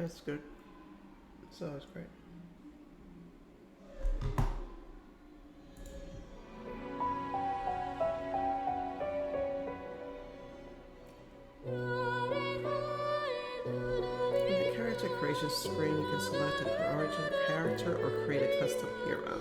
That's good. So it's great. In the character creation screen, you can select an origin character or create a custom hero.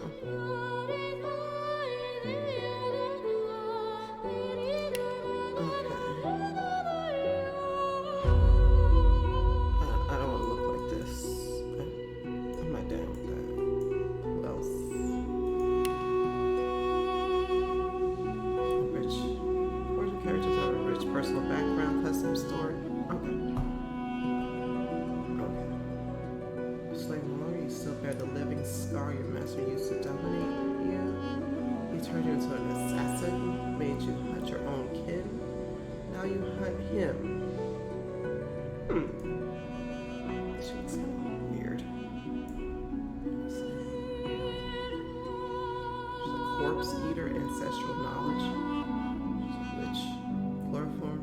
Personal background, custom story. Okay. Slave no longer, you still bear the living scar your master used to dominate you. He turned you into an assassin, made you hunt your own kin. Now you hunt him. This looks kind of weird. There's a corpse eater, ancestral knowledge.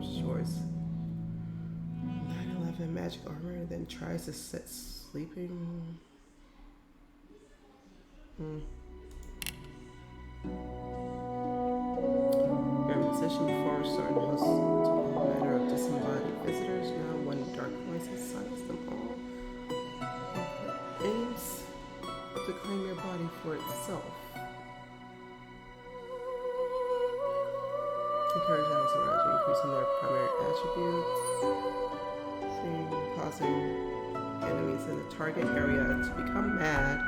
Choice. 9/11 magic armor, then tries to set sleeping. You're a musician before starting to host all manner of disembodied visitors. Now one dark voice incites them all. Aims to claim your body for itself. Encourage animals around you, increasing their primary attributes, causing enemies in the target area to become mad.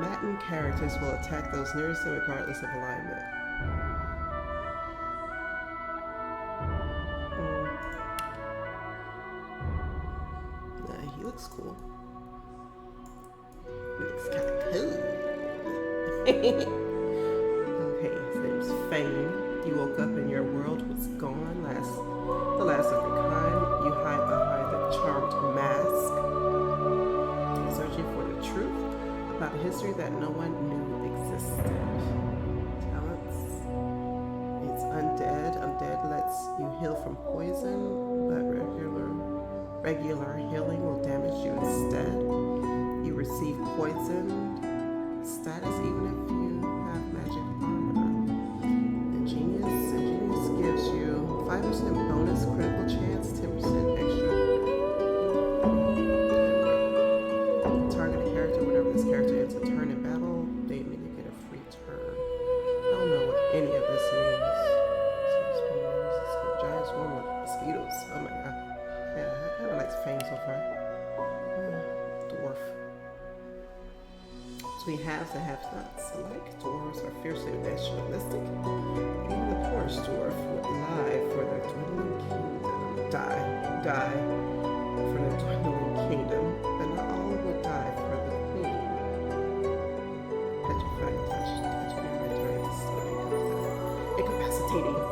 Maddened characters will attack those nearest them regardless of alignment. He looks cool. He looks kind of cool. Okay, his name's Fame. You woke up and your world was gone, the last of your kind. You hide behind the charmed mask, searching for the truth about a history that no one knew existed. Talents. It's Undead. Undead lets you heal from poison, but regular healing will damage you instead. You receive poison status even if you have magic armor. Ingenious gives you 5% bonus critical chance, 10% extra. Target a character whenever this character ends a turn in battle, they immediately get a free turn. I don't know what any of this means. Giant swarm of mosquitoes. Oh my god. Yeah, I kind of like Fame so far. Dwarf. So we have the have-nots. Like dwarves are fiercely nationalistic. Even the poorest dwarf would lie for their dwindling kingdom. Die for their dwindling kingdom. But not all would die for the queen. Petrifying touch your mentor is stunning. Incapacitating it.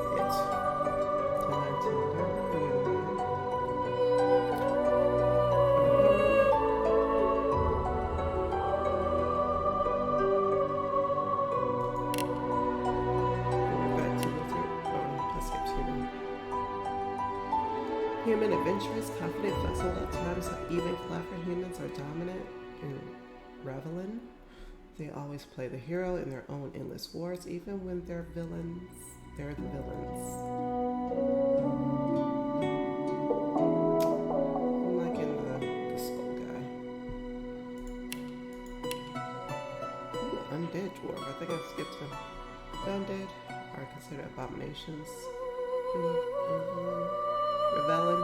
Human adventurous, confident, flexible, at times even clever humans are dominant in Rivellon. They always play the hero in their own endless wars, even when they're villains. They're the villains. I'm liking the skull guy. Ooh, Undead dwarf. I think I skipped him. The Undead are considered abominations. Rivellon,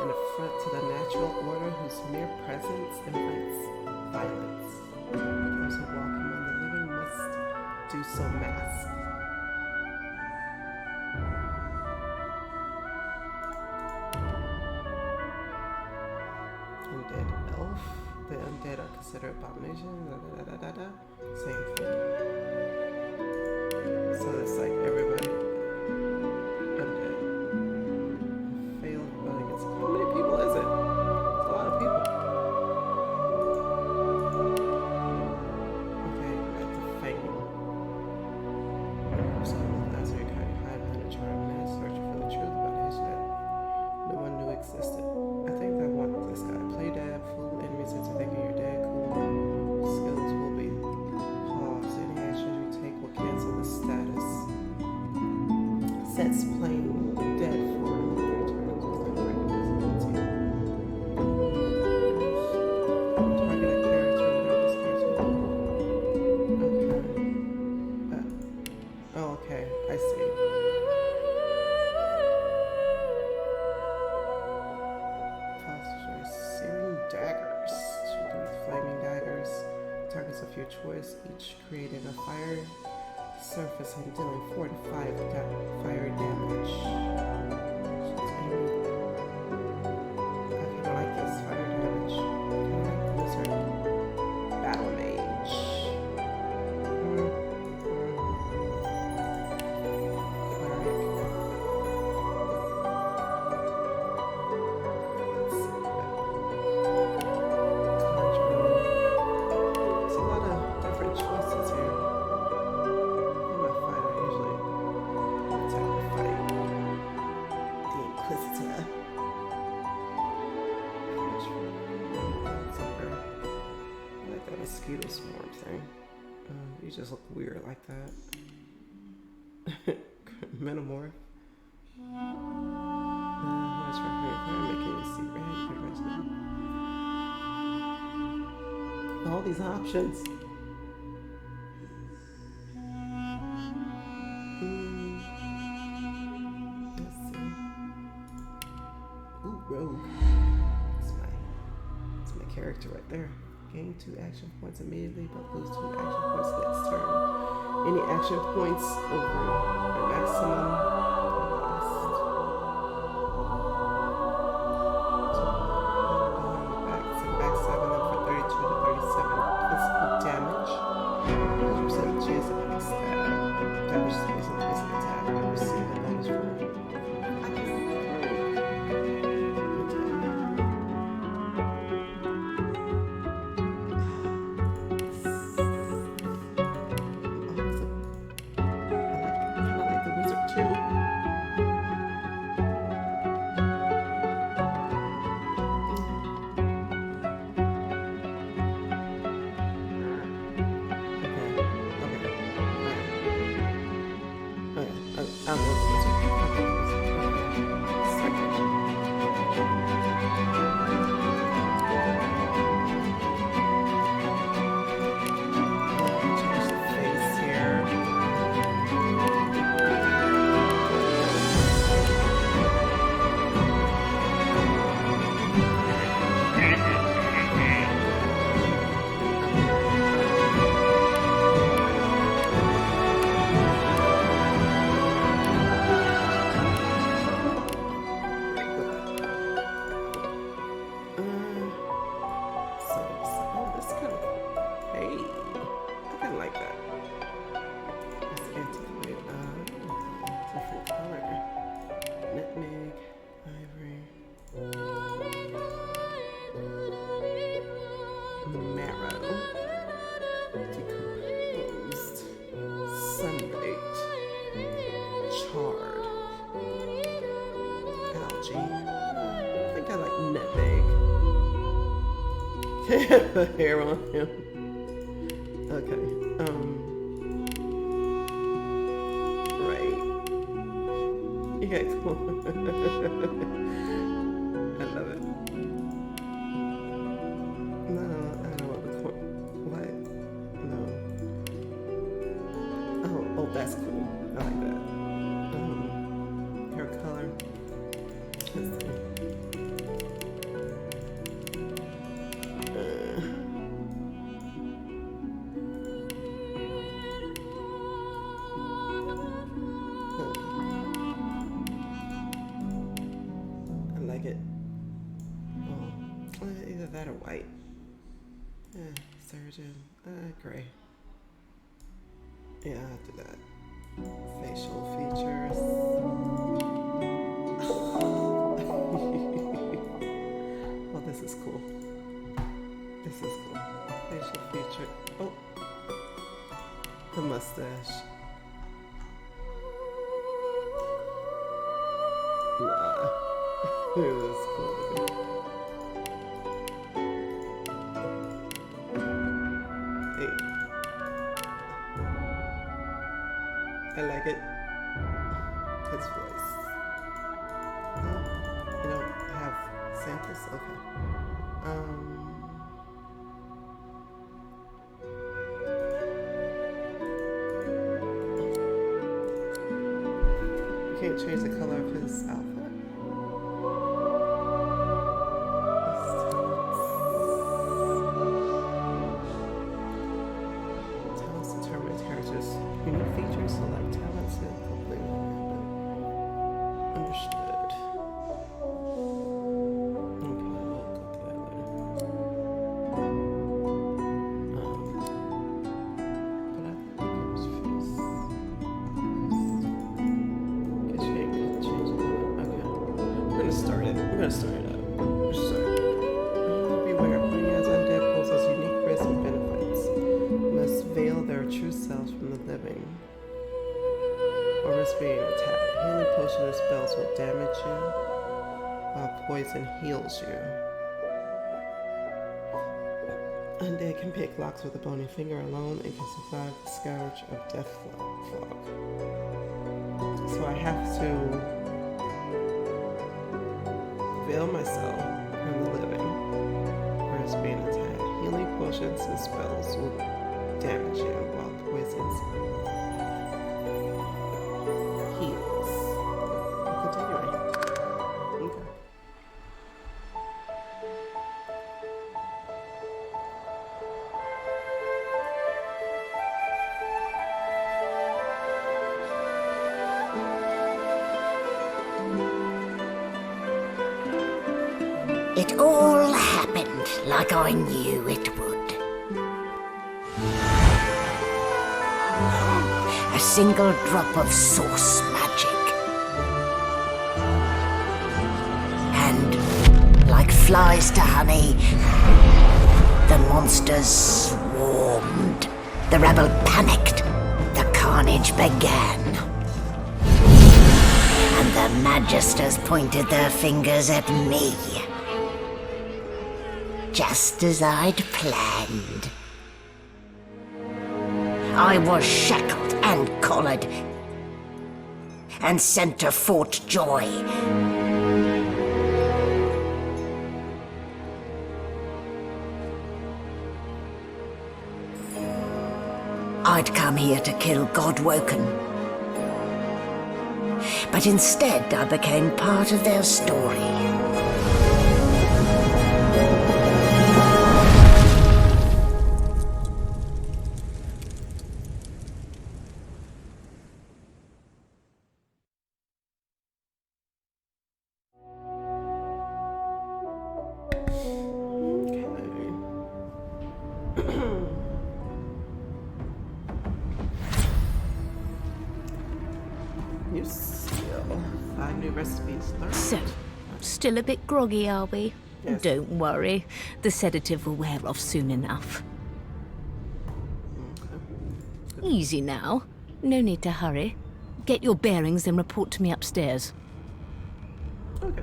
an affront to the natural order whose mere presence invites violence. Those who walk among the living must do so masked. Undead elf. The undead are considered abominations. Same thing. So it's like everybody. Existed. I think I want this guy. Play dead It's plain dead for target a character without this character. Okay. Oh, okay. I see. Searing daggers. 2 flaming daggers. Targets of your choice, each creating a fire surface and dealing 4 to 5 fire damage. I kind of like this fire damage. I kind of like the lizard. Battle mage. Cleric. Let's see. There's a lot of different choices here. I'm a fighter usually. Attack the fight. The Inquisitor. I like that mosquito swarm thing. You just look weird like that. Metamorph. What's making you see red? All these options. Let's see. Ooh, rogue. That's my character right there. Gain 2 action points immediately, but lose 2 action points next turn. Any action points over the maximum lost. Back 7 them for 32 to 37 physical damage. 100% chance of being stabbed. Damage space and basic attack. Receive a bonus roll. I just the hair on him. Okay. Right. Yeah, cool. I love it. No, I don't want the corn. What? No. Oh, that's cool. I like that. Hair color. Let's see. Either that or white. Surgeon. Gray. Yeah, I'll do that. Facial features. Oh, this is cool. This is cool. Facial feature. Oh. The mustache. Nah. This is cool. I like it. It's fun. Samples? Okay. You can't change the color of his outfit. Talents determine characters' unique features, select talents, and complete understood. Okay, we'll go to that later. But I think it was face. Guess you ain't gonna change it. Okay. We're gonna start it. We're gonna start it up. Beware, playing as undead poses unique risks and benefits. Must veil their true selves from the living. Or risk being attacked. Healing potions or spells will damage you, while poison heals you. Undead can pick locks with a bony finger alone and can survive the scourge of death fog. So I have to veil myself from the living, or risk being attacked. Healing potions and spells will damage you, while poisons heals. Continuing. Okay. It all happened like I knew it would. A single drop of source magic. And, like flies to honey, the monsters swarmed. The rebel panicked. The carnage began. And the magisters pointed their fingers at me. Just as I'd planned. I was shackled and collared and sent to Fort Joy. I'd come here to kill Godwoken. But instead I became part of their story. New skill. 5 new recipes learned. So, still a bit groggy, are we? Yes. Don't worry. The sedative will wear off soon enough. Okay. Easy now. No need to hurry. Get your bearings and report to me upstairs. Okay.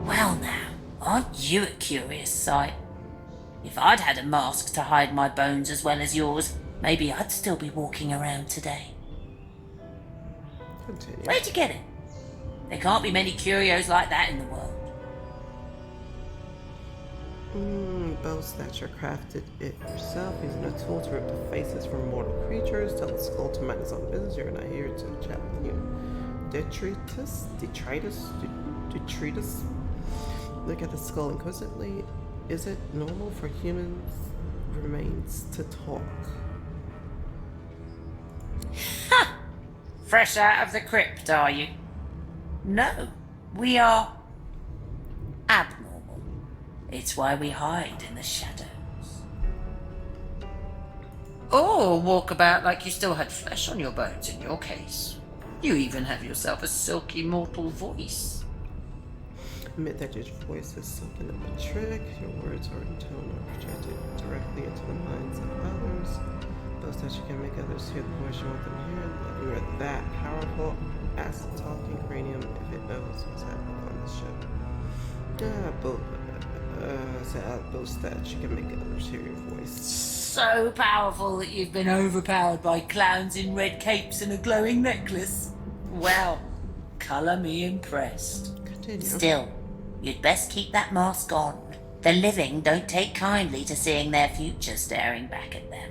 Well now, aren't you a curious sight? If I'd had a mask to hide my bones as well as yours, maybe I'd still be walking around today. Continue. Where'd you get it? There can't be many curios like that in the world. Bow Snatcher crafted it yourself using a tool to rip the faces from mortal creatures. Tell the skull to mind its own business. You're not here to chat with you. Detritus? Look at the skull inquisitively. Is it normal for human remains to talk? Ha! Fresh out of the crypt, are you? No, we are abnormal. It's why we hide in the shadows. Or walk about like you still had flesh on your bones in your case. You even have yourself a silky mortal voice. Admit that your voice is something of a trick. Your words or in tone are projected directly into the minds of others. Both that you can make others hear the voice you want them to hear. That you are that powerful. Ask the talking cranium if it knows what's happening on the ship. To outboast stats, you can make an ulterior voice. So powerful that you've been overpowered by clowns in red capes and a glowing necklace. Well, colour me impressed. Continue. Still, you'd best keep that mask on. The living don't take kindly to seeing their future staring back at them.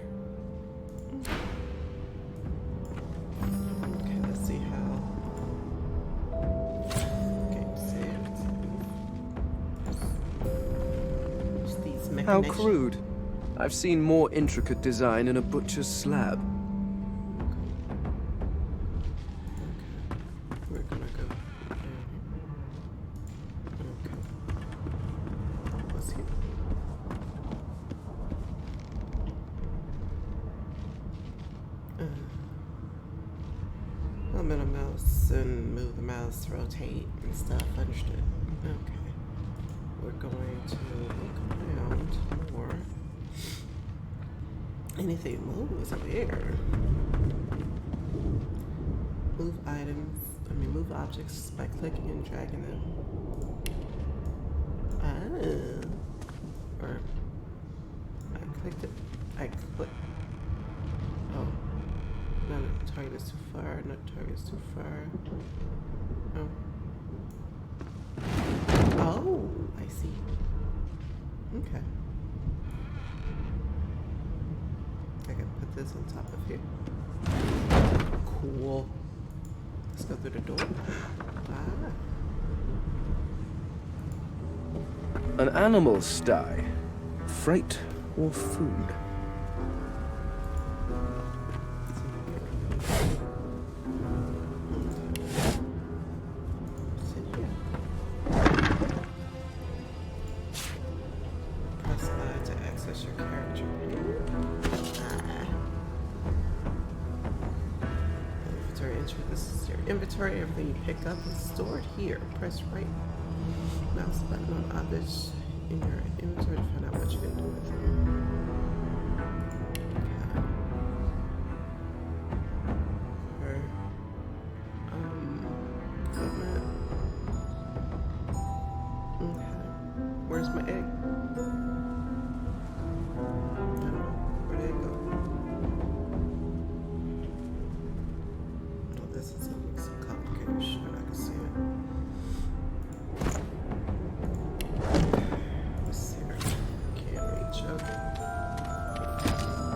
Okay, let's see how. Game saved. Use these How machinations. crude. I've seen more intricate design in a butcher's slab. We're gonna go down here. Okay. What's here? I'm in a mouse and move the mouse, rotate and stuff. Understood. Okay. We're going to look around more. Anything moves over here. Move items. Move objects by clicking and dragging them. Or I clicked it. I click. Oh. No, target is too far. No, target is too far. Oh. Oh, I see. Okay. I can put this on top of here. Cool. Let's go through the door. An animal sty. Freight or food? Sit here. Press I to access your character. Inventory entry. This is your inventory. Everything you pick up is stored here. Press right mouse button on objects in your inventory to find out what you can do with them. Okay. Equipment. Okay. Where's my egg? I don't know. Where did it go? Oh, this is some complicated shit. I can see it. Let's see. Can't reach up.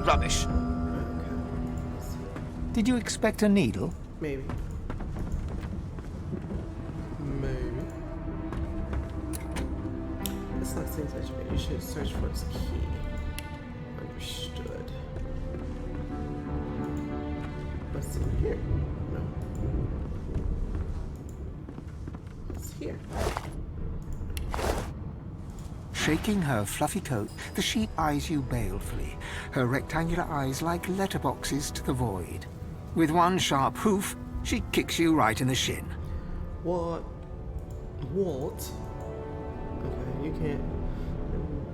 Rubbish. Okay. Let's see. Did you expect a needle? Maybe. Maybe. This looks seems like you should search for its key. Understood. What's in here? No. What's here? Shaking her fluffy coat, the sheep eyes you balefully, her rectangular eyes like letterboxes to the void. With one sharp hoof, she kicks you right in the shin. What? What? Okay, you can't.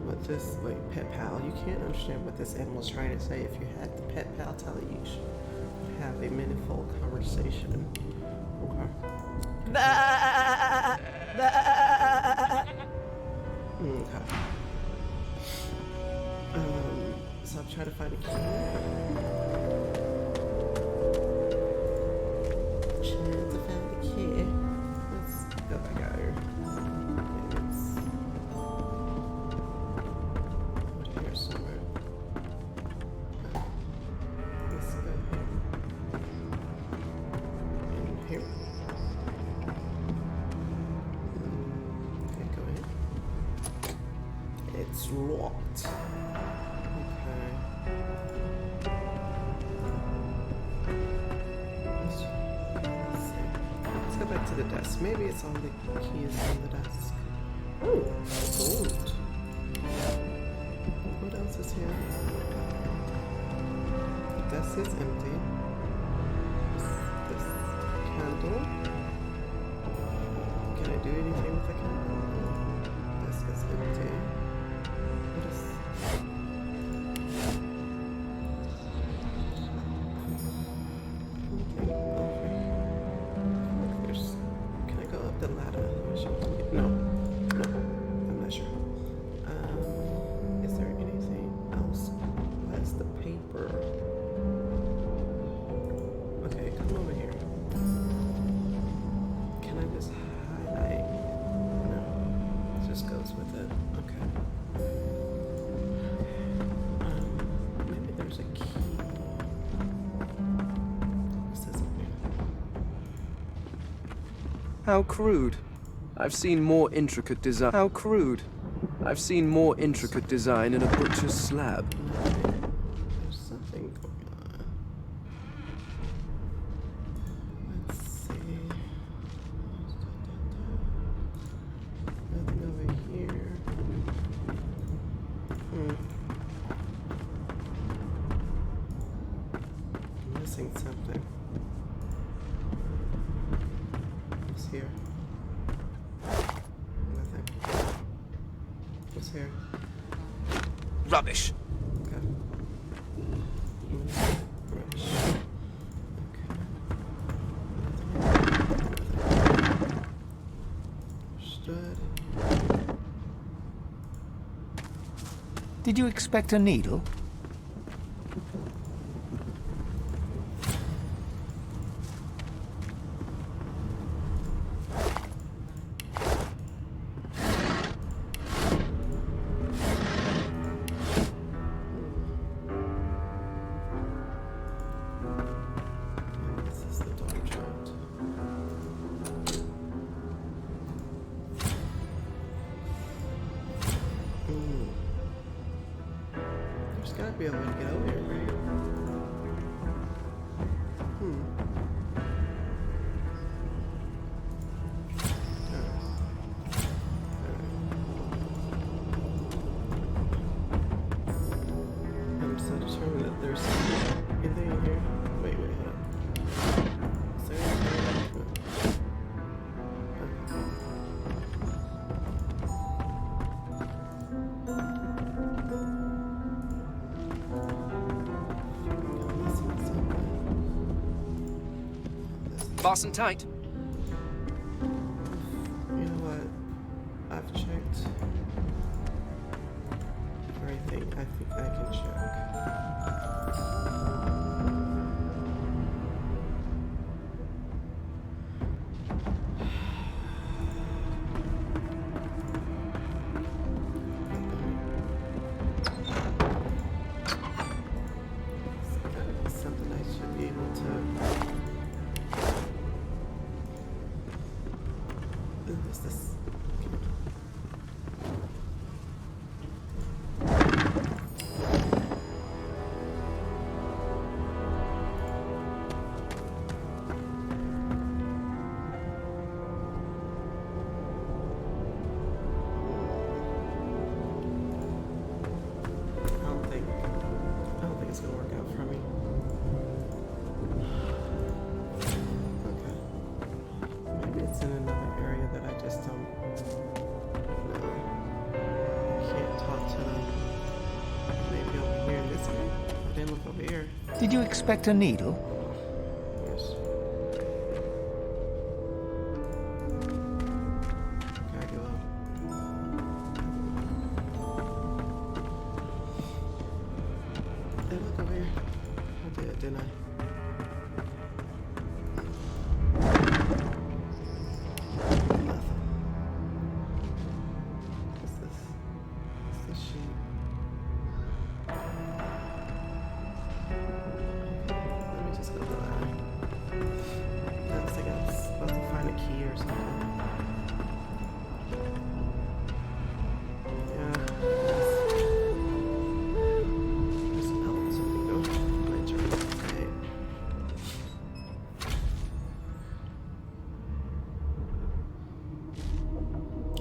What this, wait, pet pal. You can't understand what this animal's trying to say. If you had the pet pal tell it, you should have a meaningful conversation. Okay. Okay. So I'm trying to find a key. Trying to find the key. Let's go back out here. It's over here somewhere. Let's go in here. Okay, go ahead. It's locked. Okay. Let's go back to the desk. Maybe it's on the keys on the desk. Oh, gold. What else is here? The desk is empty. This candle. Can I do anything with the candle? This is empty. What is... Anything over here? Look, there's... Can I go up the ladder? No. No. I'm not sure. goes with it. Okay. Maybe there's a key. What's this up here? How crude. I've seen more intricate design. How crude. I've seen more intricate design in a butcher's slab. There's something going on. Let's see. Nothing over here. I'm missing something. What's here? Nothing. What's here? Rubbish. Okay. Rubbish. Okay. Understood. Did you expect a needle? This is the dormant. There's gotta be a way to get over here, right? I'm so determined that there's anything in here. Wait, hold up. Is there anything? I'm missing something. Fasten tight. You know what? I've checked everything. I think I can check. Something I should be able to. Ooh, what's this? I don't think it's gonna work out for me. Okay. Maybe it's in another area that I just don't know. I can't talk to them. Maybe over here in this way. I didn't look over here. Did you expect a needle? Yes. Can I go up? Hey, look over here. I did, didn't I? Nothing. What's this? What's this sheet? Let me just go to that. I was thinking I was supposed to find a key or something. Yeah. There's an L something though. My turn. Okay.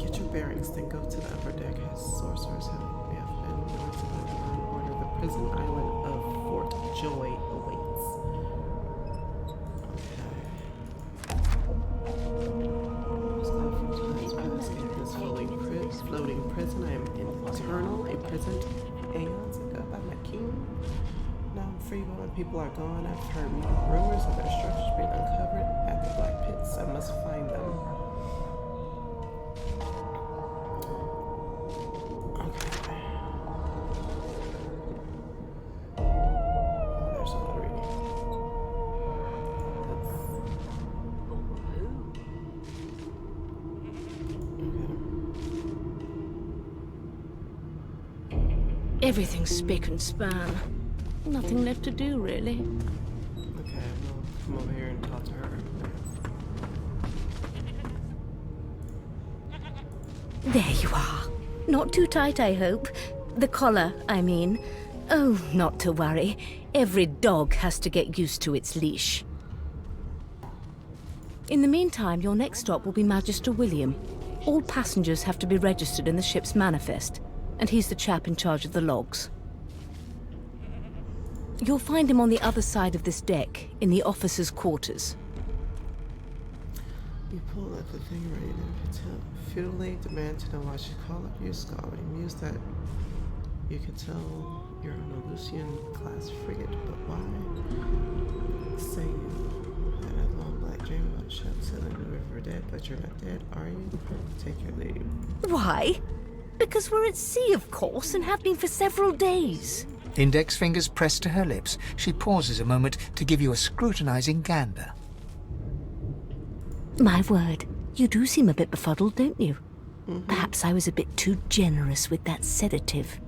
Get your bearings, then go to the upper deck. As sorcerers have we have been noticed by divine order. The prison island of Fort Joy awaits. Floating prison. I am eternal, imprisoned aeons ago by my king. Now I'm free, but when people are gone, I've heard rumors of their structures being uncovered at the black pits. I must find them. Okay. There's a lot of reading. Okay. Everything's spick and span. Nothing left to do, really. Okay, we'll come over here and talk to her. There you are. Not too tight, I hope. The collar, I mean. Oh, not to worry. Every dog has to get used to its leash. In the meantime, your next stop will be Magister William. All passengers have to be registered in the ship's manifest, and he's the chap in charge of the logs. You'll find him on the other side of this deck, in the officers' quarters. You pull up the thing right and futilely demand to know why she called up you, scholarly muse that you can tell you're on a Lucian class frigate, but why? Say you had a long black dream about a ship sailing the river dead, but you're not dead, are you? Take your leave. Why? Because we're at sea, of course, and have been for several days. Index fingers pressed to her lips, she pauses a moment to give you a scrutinizing gander. My word, you do seem a bit befuddled, don't you? Perhaps I was a bit too generous with that sedative.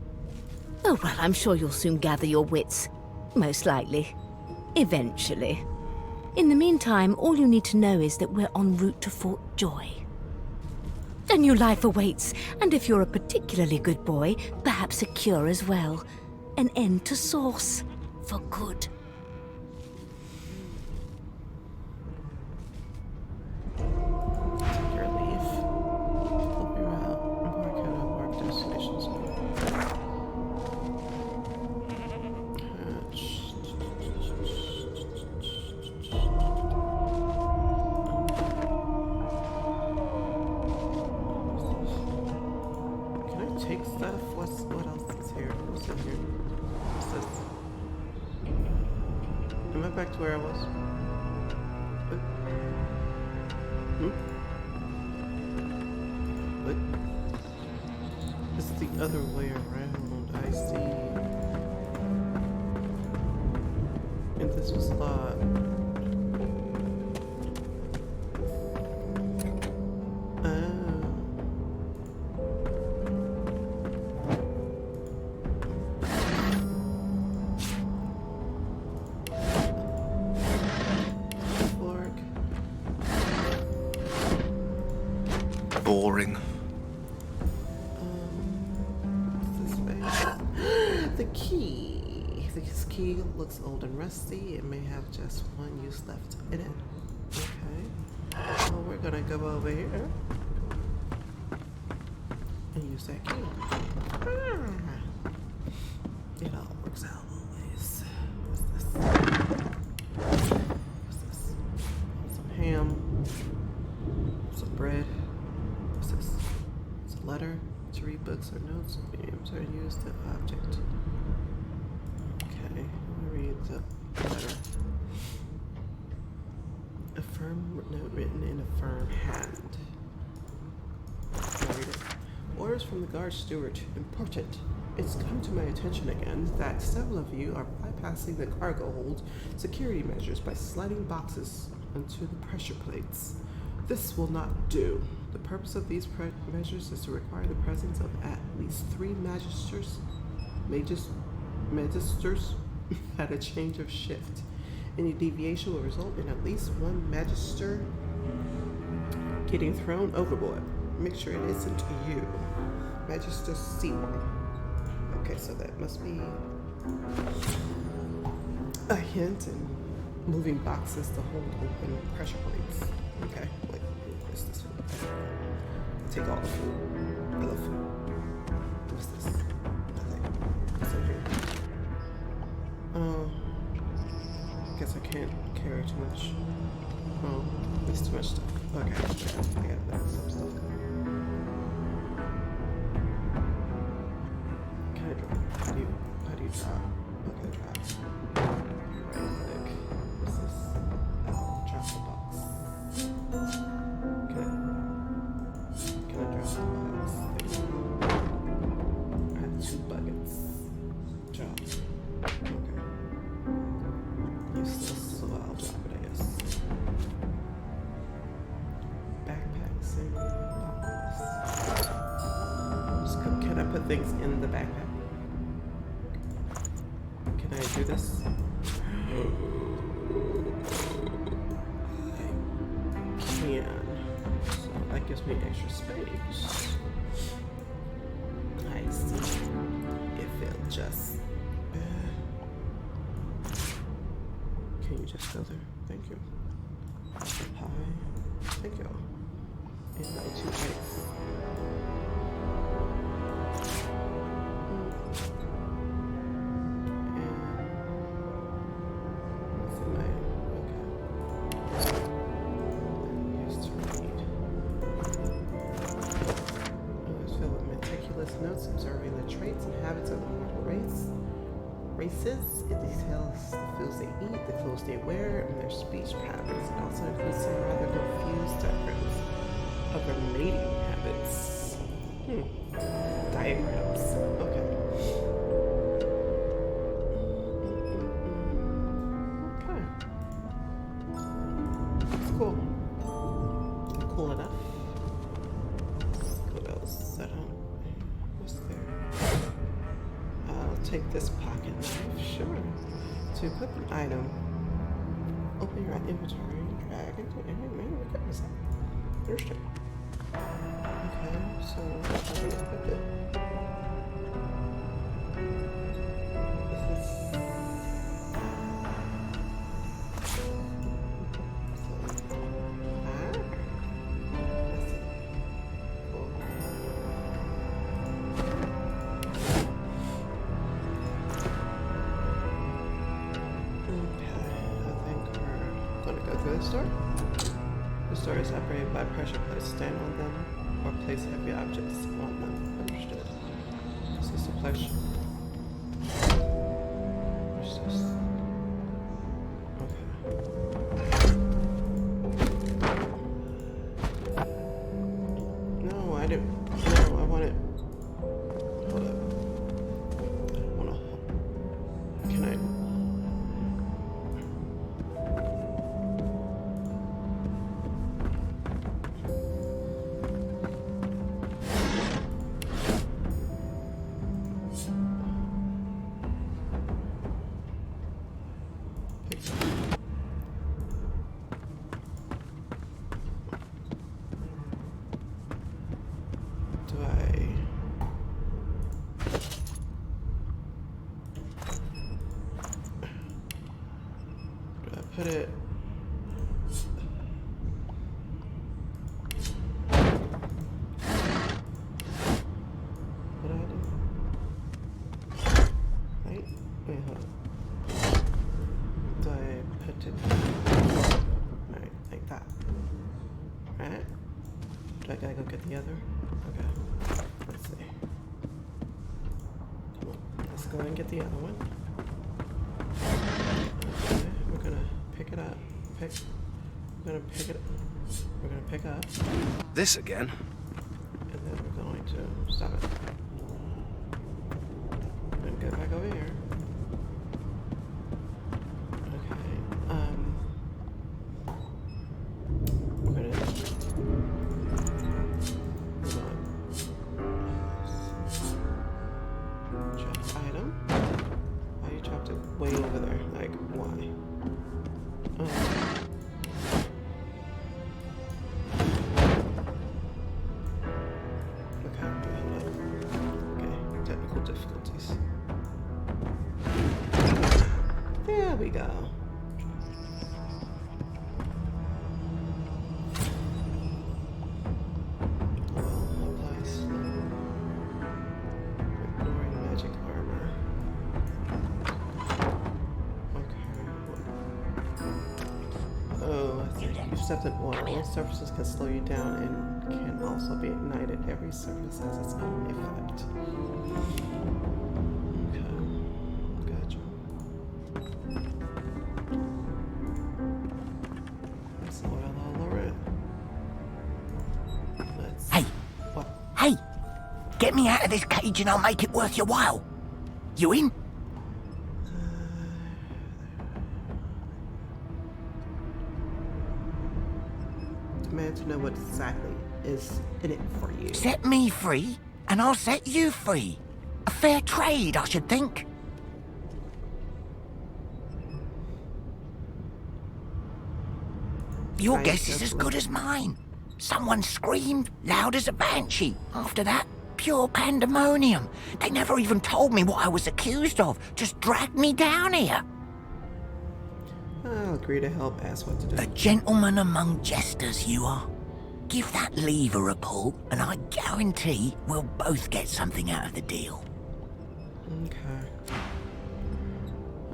Oh, well, I'm sure you'll soon gather your wits. Most likely. Eventually. In the meantime, all you need to know is that we're en route to Fort Joy. A new life awaits, and if you're a particularly good boy, perhaps a cure as well. An end to Source. For good. Take your leave. Hope you're out. Embark at a work destination soon. Can I take stuff? What else is here? What's in here? What's this? Am I back to where I was? What? It's the other way around, I see. And this was locked. Boring. This way. The key. This key looks old and rusty. It may have just one use left in it. Okay. Well, we're gonna go over here and use that key. It all works out always. What's this? What's this? Some ham. Some bread. What's this? It's a letter. To read books or notes. Mediums are used to object. Okay, I'm gonna read the letter. A firm note written in a firm hand. I'll read it. Orders from the guard steward. Important. It's come to my attention again that several of you are bypassing the cargo hold security measures by sliding boxes onto the pressure plates. This will not do. The purpose of these measures is to require the presence of at least 3 magisters at a change of shift. Any deviation will result in at least 1 magister getting thrown overboard. Make sure it isn't you. Magister C1. Okay, so that must be a hint in moving boxes to hold open pressure plates. Okay, wait, what's this food? Take all the food. I love food. What's this? Nothing. What's in here? Guess I can't carry too much. Oh, there's too much stuff. Okay, I got some stuff. Can I drop? How do you drop? Okay, drop. Right click. What's this? Oh, drop the box. Can I drop the box? I have 2 buckets. Drop. Okay. Useless, so I'll drop it, I guess. Backpack, same box. Can I put things in the backpack? Can I do this? I can. So that gives me extra space. I see. If it'll just. Can you just go there? Thank you. Hi. Thank you. And my 2 eggs. Notes observing the traits and habits of the mortal races. It details the foods they eat, the clothes they wear, and their speech patterns. It also includes some rather confused diagrams of their mating habits. Diagrams. Okay. Okay. It's cool. Cool enough. What else? I don't. Take this pocket knife, sure. To equip an item, open your inventory, drag into any equipment set. Understood. Okay, so how do we equip it? This is. The store is operated by pressure plates. Stand on them or place heavy objects on them. Understood. This is the pleasure. What's this? Okay. No, I didn't. No, I want it. Hold up. I want to. Can I? Put it. What do I do? Wait, hold on. Do I put it? Alright, like that. Alright. Do I gotta go get the other? Okay. Let's see. Come on. Let's go and get the other one. Okay, we're gonna pick it up. We're gonna pick it up. We're gonna pick up. This again? And then we're going to stop it. And go back over here. Okay. We're gonna move on. Drop item. Why you dropped it way over there? Like, why? Difficulties. There we go. Well, apply slow. Ignoring magic armor. Okay. Oh, I see. You've stepped in oil. All surfaces can slow you down and can also be ignited. Every surface has its own effect. Get me out of this cage and I'll make it worth your while. You in? Demand to know what exactly is in it for you. Set me free and I'll set you free. A fair trade, I should think. Your I guess is as definitely- good as mine. Someone screamed loud as a banshee. After that, pure pandemonium. They never even told me what I was accused of. Just dragged me down here. I'll agree to help. Ask what to do. A gentleman among jesters, you are. Give that lever a pull, and I guarantee we'll both get something out of the deal. Okay.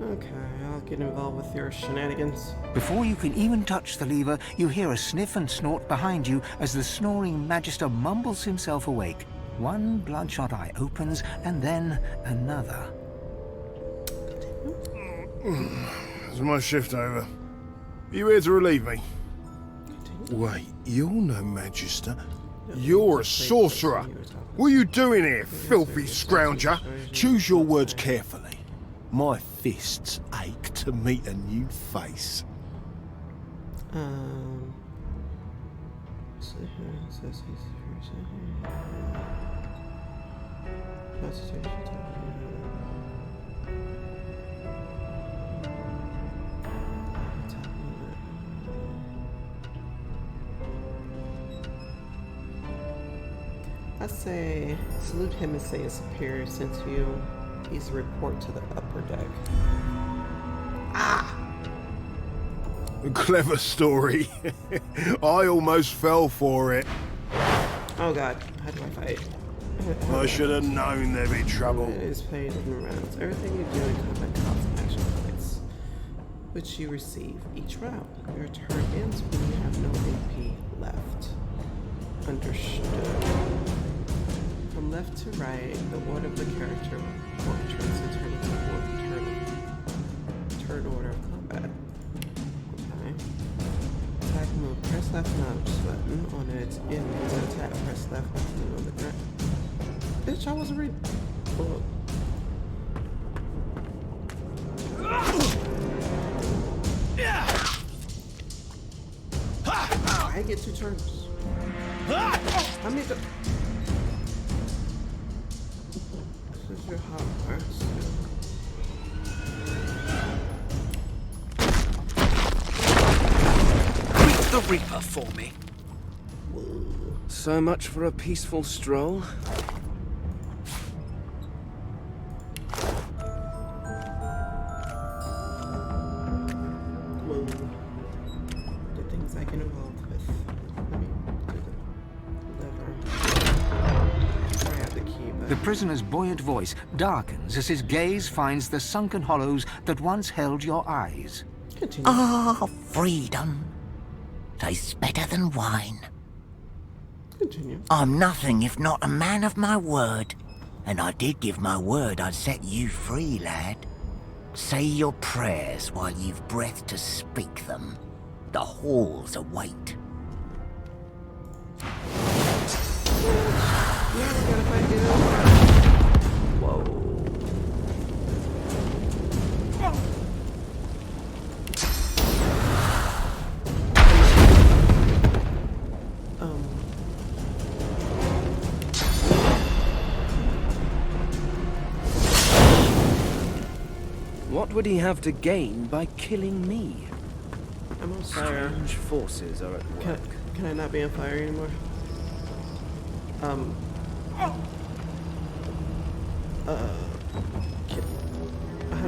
Okay, I'll get involved with your shenanigans. Before you can even touch the lever, you hear a sniff and snort behind you as the snoring magister mumbles himself awake. One bloodshot eye opens, and then another. Is my shift over? You here to relieve me? Wait, you're no magister. You're a sorcerer. What are you doing here, filthy scrounger? Choose your words carefully. My fists ache to meet a new face. So here it says he's I say salute him and say his superior sent you. He's a report to the upper deck. A clever story. I almost fell for it. Oh god, how do I fight? I should have known there'd be trouble. It is played in rounds. Everything you do in combat costs action points, which you receive each round. Your turn ends when you have no AP left. Understood. From left to right, the order of the character portraits in terms of turn order of combat. Okay. Attack move. Press left mouse button on its enemy to attack. Press left button on the ground. Bitch, I wasn't reading. Oh. I get 2 turns. I mean, this is your hot press. Greet the Reaper for me. So much for a peaceful stroll. Whoa. The things I can evolve with. Let me do the lever. I have the key, but The prisoner's buoyant voice darkens as his gaze finds the sunken hollows that once held your eyes. continue. Ah, freedom. Tastes better than wine. Continue. I'm nothing if not a man of my word. And I did give my word I'd set you free, lad. Say your prayers while you've breath to speak them. The halls await. Yeah, we gotta fight dude. Whoa. What would he have to gain by killing me? I'm on fire. Strange forces are at work. Can I not be on fire anymore? How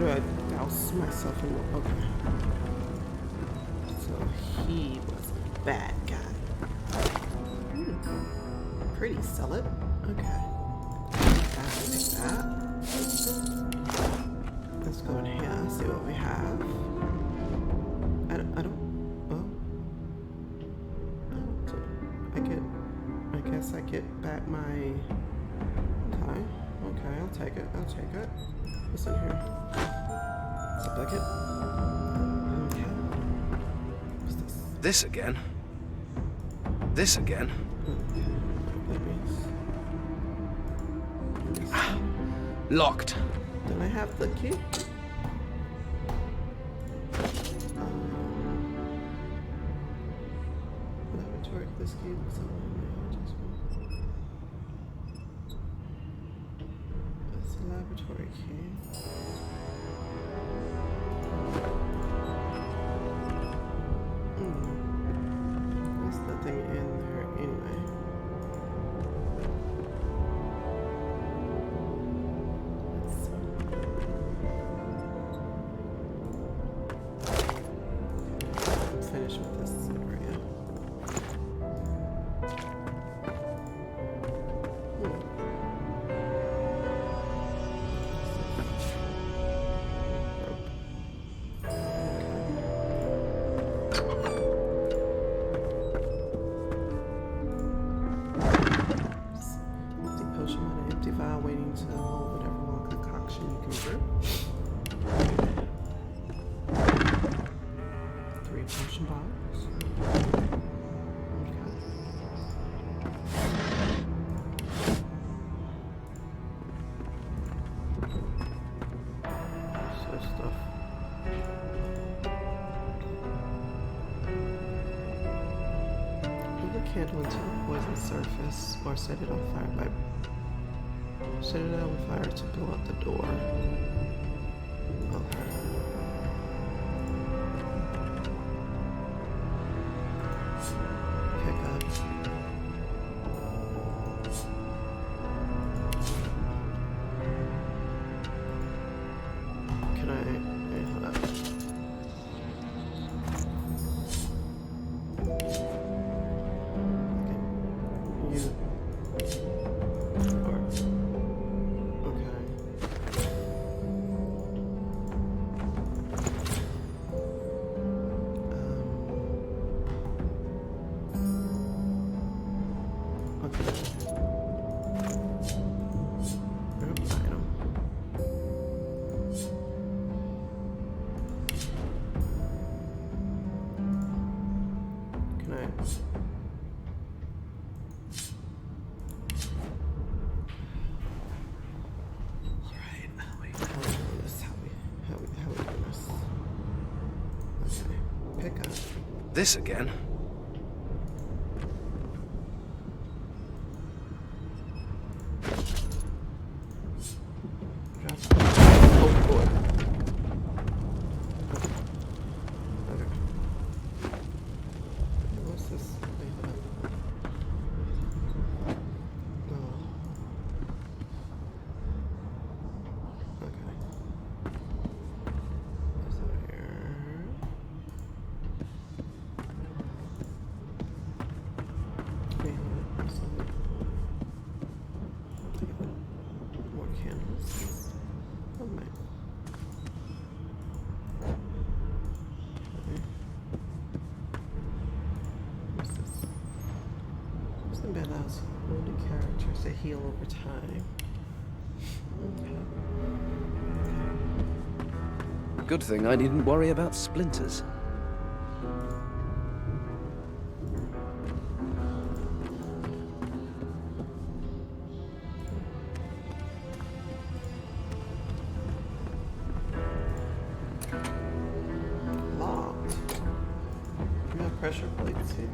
do I douse myself in water? Okay. So he was a bad guy. Pretty, sell it. Okay. I'll take that. Let's go in here, see what we have. I don't, I guess I get back my tie. Okay, I'll take it. What's in here? It's a bucket. Okay. What's this? This again? This again? Locked. Then I have the key. Laboratory, this key looks like that's the laboratory key. Lizard. 3 potion bottles. Okay. So stuff. Put the candle into a poison surface or set it on fire by set it on fire to blow up the door. Okay. Pick up. Can I hold up. This again? Oh boy. Okay. What's this? Oh. Okay. What's over here? More candles. Oh my. Okay. What's this? Something that allows wounded characters to heal over time. Okay. Good thing I needn't worry about splinters. Locked. We have pressure plates here.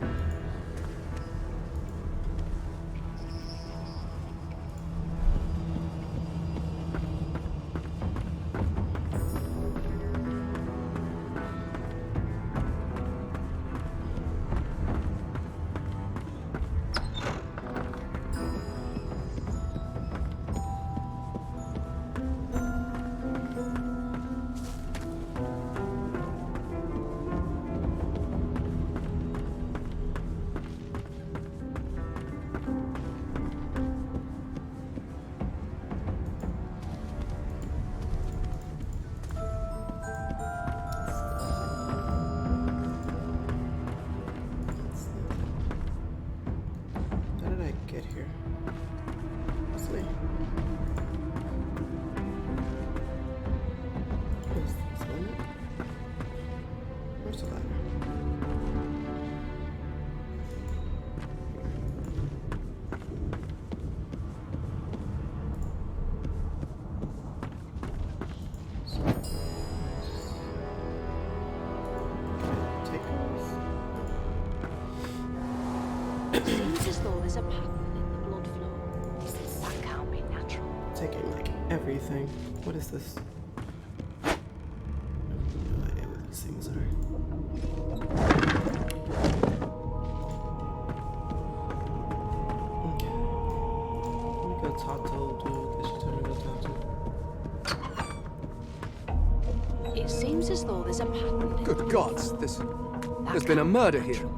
How did I get here? This way. Where's this one? Where's the ladder? So, take this. Seems as though there's a pattern in the blood flow. That can't be natural. Taking like everything. What is this? I have no idea what these things are. Okay. Let me go talk to old dude that she told me to talk to. It seems as though there's a pattern in the Good blood gods, flow. there's been a murder here.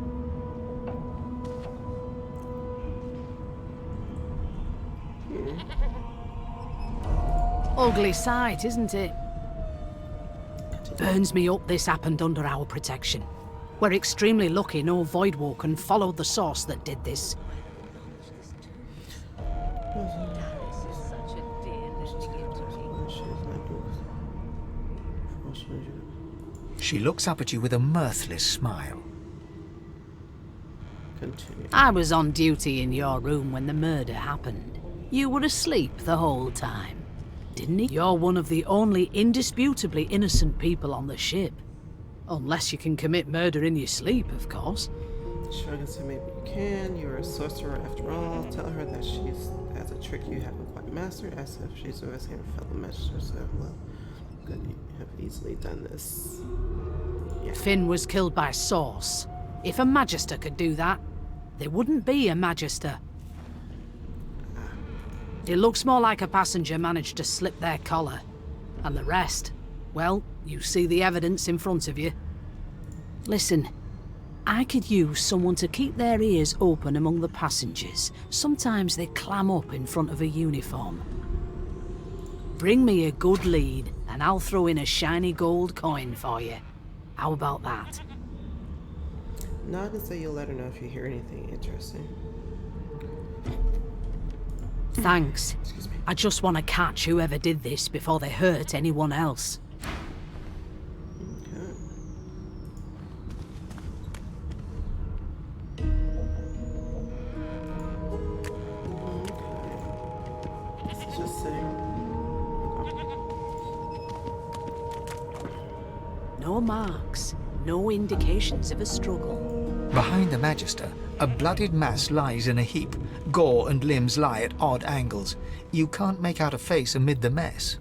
Ugly sight, isn't it? Burns me up this happened under our protection. We're extremely lucky no Voidwalker followed the source that did this. Such a dear little She is not doing She looks up at you with a mirthless smile. Continue. I was on duty in your room when the murder happened. You were asleep the whole time, didn't he? You're one of the only indisputably innocent people on the ship. Unless you can commit murder in your sleep, of course. Shogun said maybe you can. You're a sorcerer after all. Tell her that she's has a trick you haven't quite mastered. Ask if she's investigating a fellow magister. So, well, could have easily done this. Yeah. Finn was killed by Source. If a Magister could do that, there wouldn't be a Magister. It looks more like a passenger managed to slip their collar. And the rest, well, you see the evidence in front of you. Listen, I could use someone to keep their ears open among the passengers. Sometimes they clam up in front of a uniform. Bring me a good lead, and I'll throw in a shiny gold coin for you. How about that? Nod and say you'll let her know if you hear anything interesting. Thanks. Excuse me. I just want to catch whoever did this before they hurt anyone else. Okay. Let's just say. No marks, no indications of a struggle. Behind the Magister, a bloodied mass lies in a heap. Gore and limbs lie at odd angles. You can't make out a face amid the mess.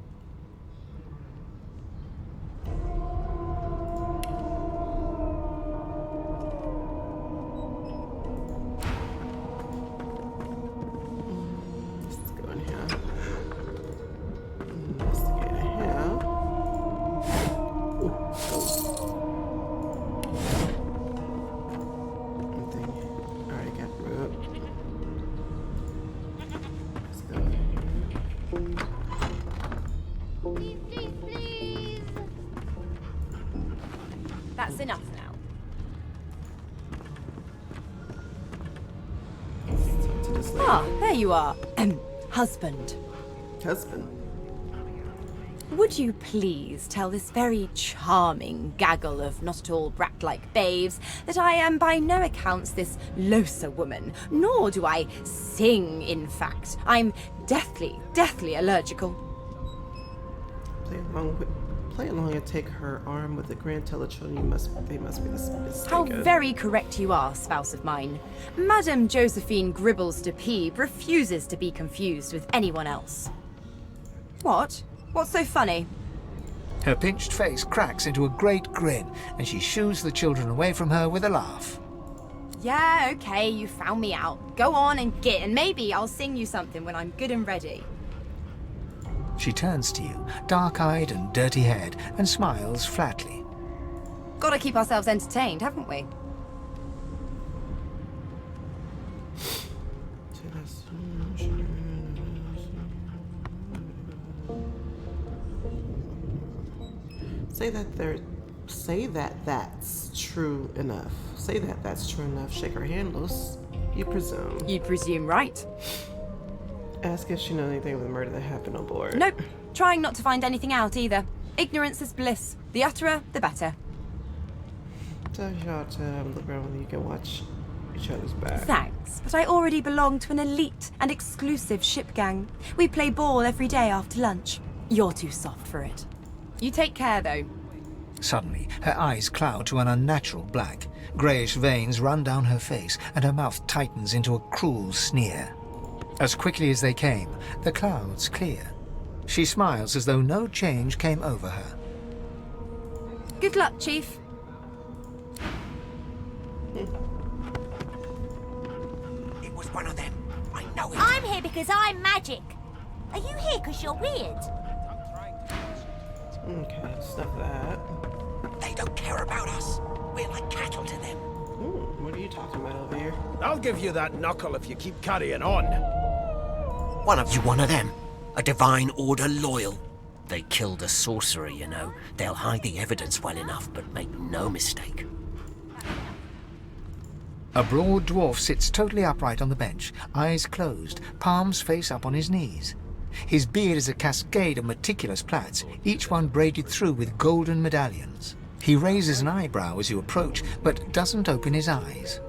Let's go in here. Investigate it here. Ooh, already got root. Let's go in here. That's enough now. Let's talk to this lady. Ah, there you are. Husband. Husband. Would you please tell this very charming gaggle of not at all brat-like babes that I am by no accounts this Losa woman, nor do I sing, in fact. I'm deathly allergical. Play along and take her arm with the grand tell the children they must be the How mistaken. very correct you are, spouse of mine. Madame Josephine Gribbles de Peeb refuses to be confused with anyone else. What? What's so funny? Her pinched face cracks into a great grin, and she shoos the children away from her with a laugh. Yeah, okay, you found me out. Go on and git, and maybe I'll sing you something when I'm good and ready. She turns to you, dark-eyed and dirty-haired, and smiles flatly. Gotta keep ourselves entertained, haven't we? Say that that's true enough. Say that that's true enough. Shake her hand loose. You presume. You'd presume right. Ask if she knows anything of the murder that happened on board. Nope. Trying not to find anything out either. Ignorance is bliss. The utterer, the better. Tell y'all to look around when you can watch each other's back. Thanks, but I already belong to an elite and exclusive ship gang. We play ball every day after lunch. You're too soft for it. You take care, though. Suddenly, her eyes cloud to an unnatural black. Greyish veins run down her face, and her mouth tightens into a cruel sneer. As quickly as they came, the clouds clear. She smiles as though no change came over her. Good luck, Chief. It was one of them. I know it. I'm here because I'm magic. Are you here because you're weird? Okay, stuff that. They don't care about us. We're like cattle to them. What are you talking about over here? I'll give you that knuckle if you keep carrying on. One of you one of them. A divine order loyal. They killed a sorcerer, you know. They'll hide the evidence well enough, but make no mistake. A broad dwarf sits totally upright on the bench, eyes closed, palms face up on his knees. His beard is a cascade of meticulous plaits, each one braided through with golden medallions. He raises an eyebrow as you approach, but doesn't open his eyes.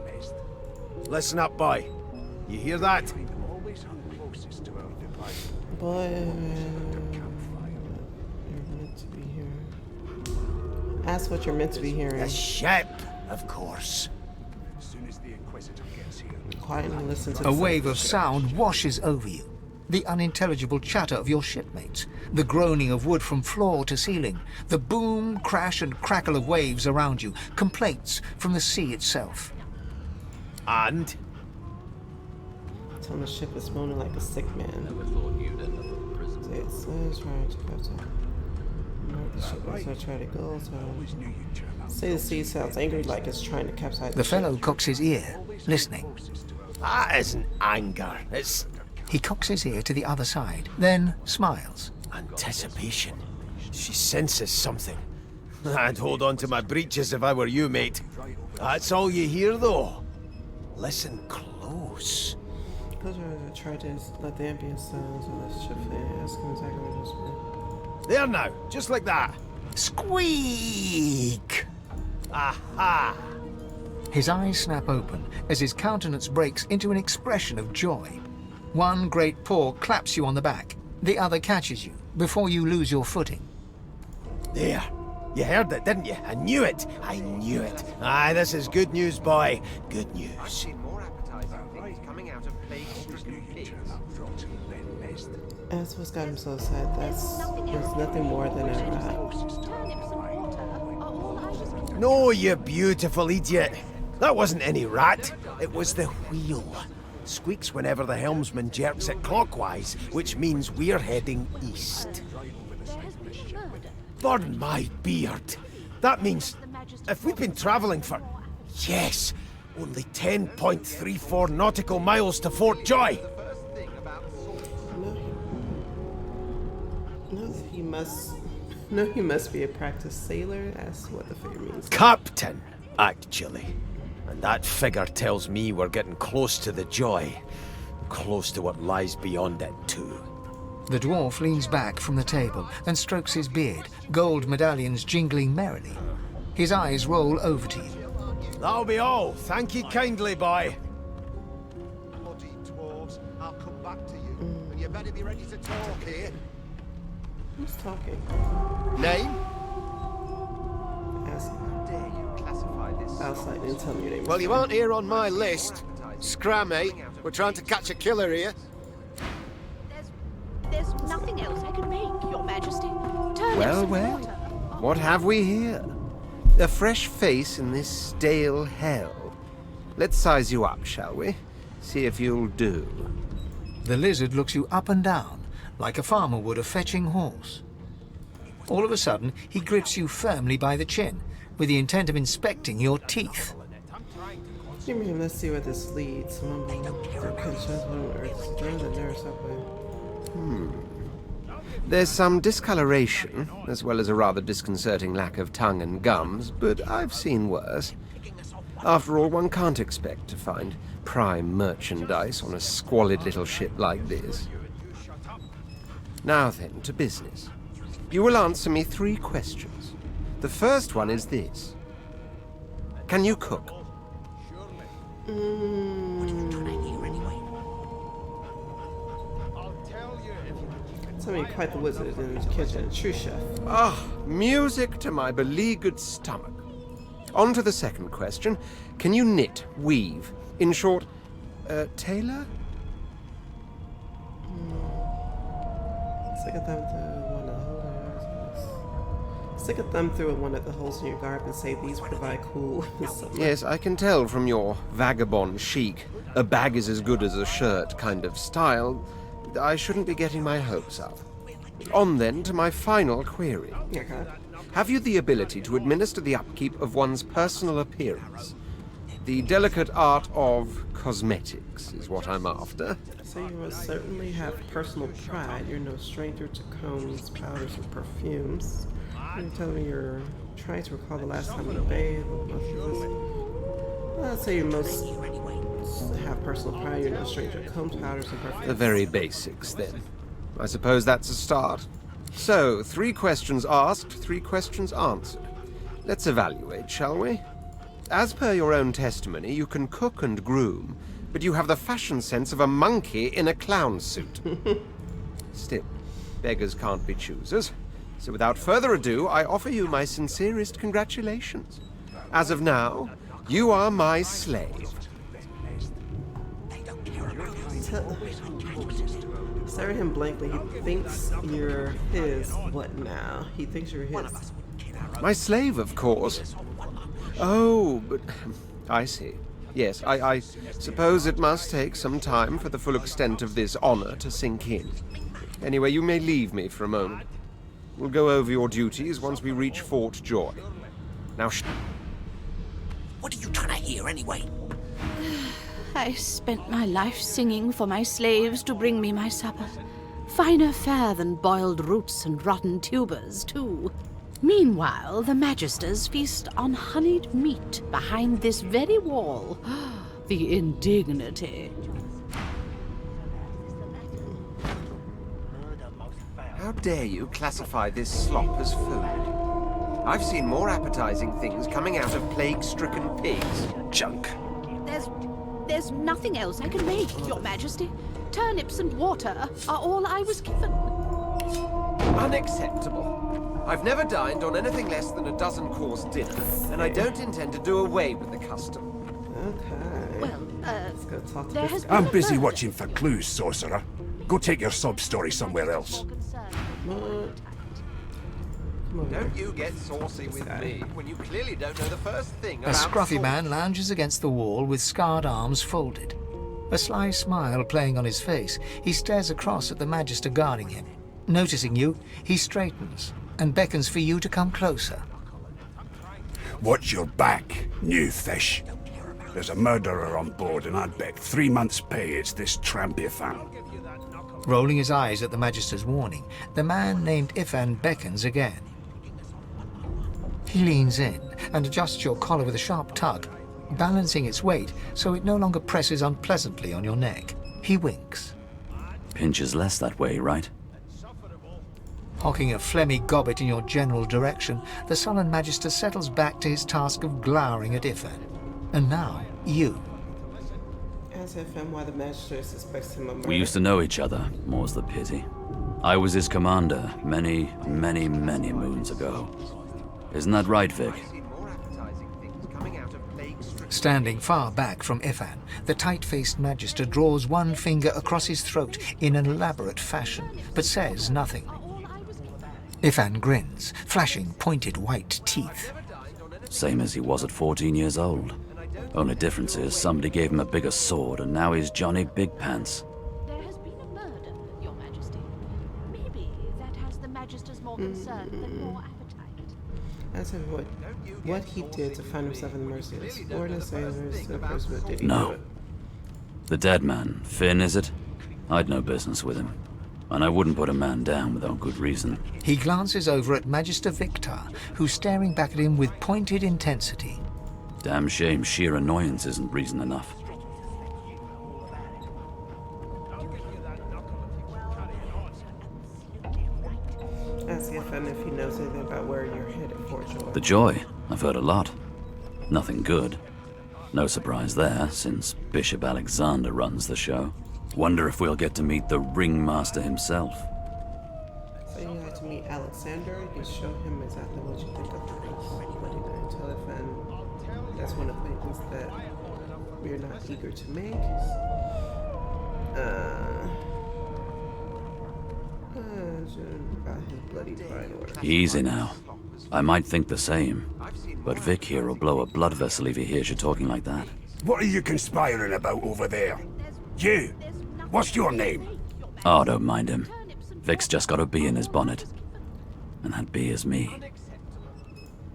Listen up, boy. You hear that? Boy, you're meant to be here. Ask what you're meant to be hearing. The ship, of course. Quietly listen to A wave of sound washes over you. The unintelligible chatter of your shipmates, the groaning of wood from floor to ceiling, the boom, crash and crackle of waves around you, complaints from the sea itself. And? Tell the ship is moaning like a sick man. Say it slows, right to go to. The ship is trying to go to. Say the sea sounds angry like it's trying to capsize The fellow cocks his ear, listening. That isn't anger. It's He cocks his ear to the other side, then smiles. anticipation. She senses something. I'd hold on to my breeches if I were you, mate. That's all you hear, though. Listen close. Try to let the ambient sounds of the ship ask him exactly what There now, just like that. Squeak! Aha! His eyes snap open as his countenance breaks into an expression of joy. One great paw claps you on the back. The other catches you before you lose your footing. There. You heard it, didn't you? I knew it. I knew it. Aye, this is good news, boy. Good news. That's what's got him so sad. There's nothing more than a rat. No, you beautiful idiot. That wasn't any rat. It was the wheel. Squeaks whenever the helmsman jerks it clockwise, which means we're heading east. Burn my beard. That means if we've been travelling for, yes, only 10.34 nautical miles to Fort Joy. No, he must be a practiced sailor. That's what the figure means. Captain, actually. And that figure tells me we're getting close to the Joy. Close to what lies beyond it, too. The dwarf leans back from the table and strokes his beard, gold medallions jingling merrily. His eyes roll over to you. That'll be all. Thank you kindly, boy. Bloody dwarves, I'll come back to you. And you better be ready to talk here. Who's talking? Name? Ask How dare you classify this? outside and tell me your name. Well, you aren't here on my list. Scram, eh? We're trying to catch a killer here. There's nothing else I can make, Your Majesty. Turn Well, some well. water. What have we here? A fresh face in this stale hell. Let's size you up, shall we? See if you'll do. The lizard looks you up and down, like a farmer would a fetching horse. All of a sudden, he grips you firmly by the chin, with the intent of inspecting your teeth. Give me him. Let's see where this leads. There's some discoloration, as well as a rather disconcerting lack of tongue and gums, but I've seen worse. After all, one can't expect to find prime merchandise on a squalid little ship like this. Now then, to business. You will answer me 3 questions. The first one is this. Can you cook? Tell me quite the wizard in the kitchen. True chef. Ah, music to my beleaguered stomach. On to the second question. Can you knit, weave? In short, tailor? Stick a thumb through one of the holes. Stick a thumb through one of the holes in your garb and say these provide cool. Yes, I can tell from your vagabond chic, a bag is as good as a shirt kind of style. I shouldn't be getting my hopes up. On then to my final query. Okay. Have you the ability to administer the upkeep of one's personal appearance? The delicate art of cosmetics is what I'm after. So you will certainly have personal pride. You're no stranger to combs, powders, and perfumes. You're telling me you're trying to recall the last time you bathed. I'd say you most have personal pride. You're no stranger to combs, powders, and perfumes. The very basics, then. I suppose that's a start. So, 3 questions asked, 3 questions answered. Let's evaluate, shall we? As per your own testimony, you can cook and groom, but you have the fashion sense of a monkey in a clown suit. Still, beggars can't be choosers. So without further ado, I offer you my sincerest congratulations. As of now, you are my slave. Stare at him blankly. He thinks you're his. What now? He thinks you're his. My slave, of course. Oh, but I see. Yes, I suppose it must take some time for the full extent of this honor to sink in. Anyway, you may leave me for a moment. We'll go over your duties once we reach Fort Joy. Now, What are you trying to hear anyway? I spent my life singing for my slaves to bring me my supper. Finer fare than boiled roots and rotten tubers, too. Meanwhile, the Magisters feast on honeyed meat behind this very wall. The indignity. how dare you classify this slop as food? I've seen more appetizing things coming out of plague-stricken pigs. Junk. There's nothing else I can make, Your Majesty. Turnips and water are all I was given. Unacceptable. I've never dined on anything less than a dozen-course dinner, and I don't intend to do away with the custom. Okay. Well, let's go talk to there this has guy. been I'm busy watching for clues, sorcerer. Go take your sub-story somewhere else. Don't you get saucy with me when you clearly don't know the first thing A about scruffy sauce. man lounges against the wall with scarred arms folded. A sly smile playing on his face, he stares across at the Magister guarding him. Noticing you, he straightens and beckons for you to come closer. Watch your back, new fish. There's a murderer on board, and I'd bet 3 months' pay it's this tramp you found. Rolling his eyes at the Magister's warning, the man named Ifan beckons again. He leans in and adjusts your collar with a sharp tug, balancing its weight so it no longer presses unpleasantly on your neck. He winks. Pinches less that way, right? Hocking a phlegmy gobbet in your general direction, the sullen Magister settles back to his task of glowering at Ifan. And now, you. Ask FM why the Magister suspects him of murder. We used to know each other, more's the pity. I was his commander many moons ago. Isn't that right, Vic? Standing far back from Ifan, the tight-faced Magister draws one finger across his throat in an elaborate fashion, but says nothing. Ifan grins, flashing pointed white teeth. Same as he was at 14 years old. Only difference is somebody gave him a bigger sword and now he's Johnny Big Pants. There has been a murder, Your Majesty. Maybe that has the Magisters more concerned than more appetite. Ask him what he did to find himself in the Merciless. Or the sailors, the person that did he do No. it? The dead man, Finn, is it? I'd no business with him. And I wouldn't put a man down without good reason. He glances over at Magister Victor, who's staring back at him with pointed intensity. Damn shame sheer annoyance isn't reason enough. Ask FM if he knows anything about where you're headed for, Joy. The Joy, I've heard a lot. Nothing good. No surprise there, since Bishop Alexander runs the show. Wonder if we'll get to meet the ringmaster himself. So you had to meet Alexander. You can show him exactly what you think of the place. But you don't tell FM that's one acquaintance that we're not eager to make. About his bloody fine order. Easy now. I might think the same, but Vic here will blow a blood vessel if he hears you talking like that. What are you conspiring about over there? You! What's your name? Oh, don't mind him. Vic's just got a bee in his bonnet. And that bee is me.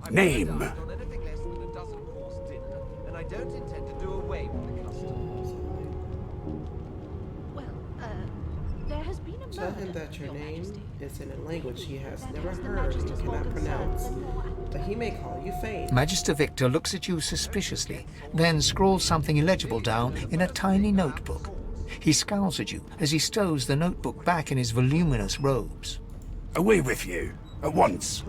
Name? There has been a Tell him that your name is in a language he has never heard and cannot pronounce, but he may call you Fane. Magister Victor looks at you suspiciously, then scrawls something illegible down in a tiny notebook. He scowls at you as he stows the notebook back in his voluminous robes. Away with you, at once.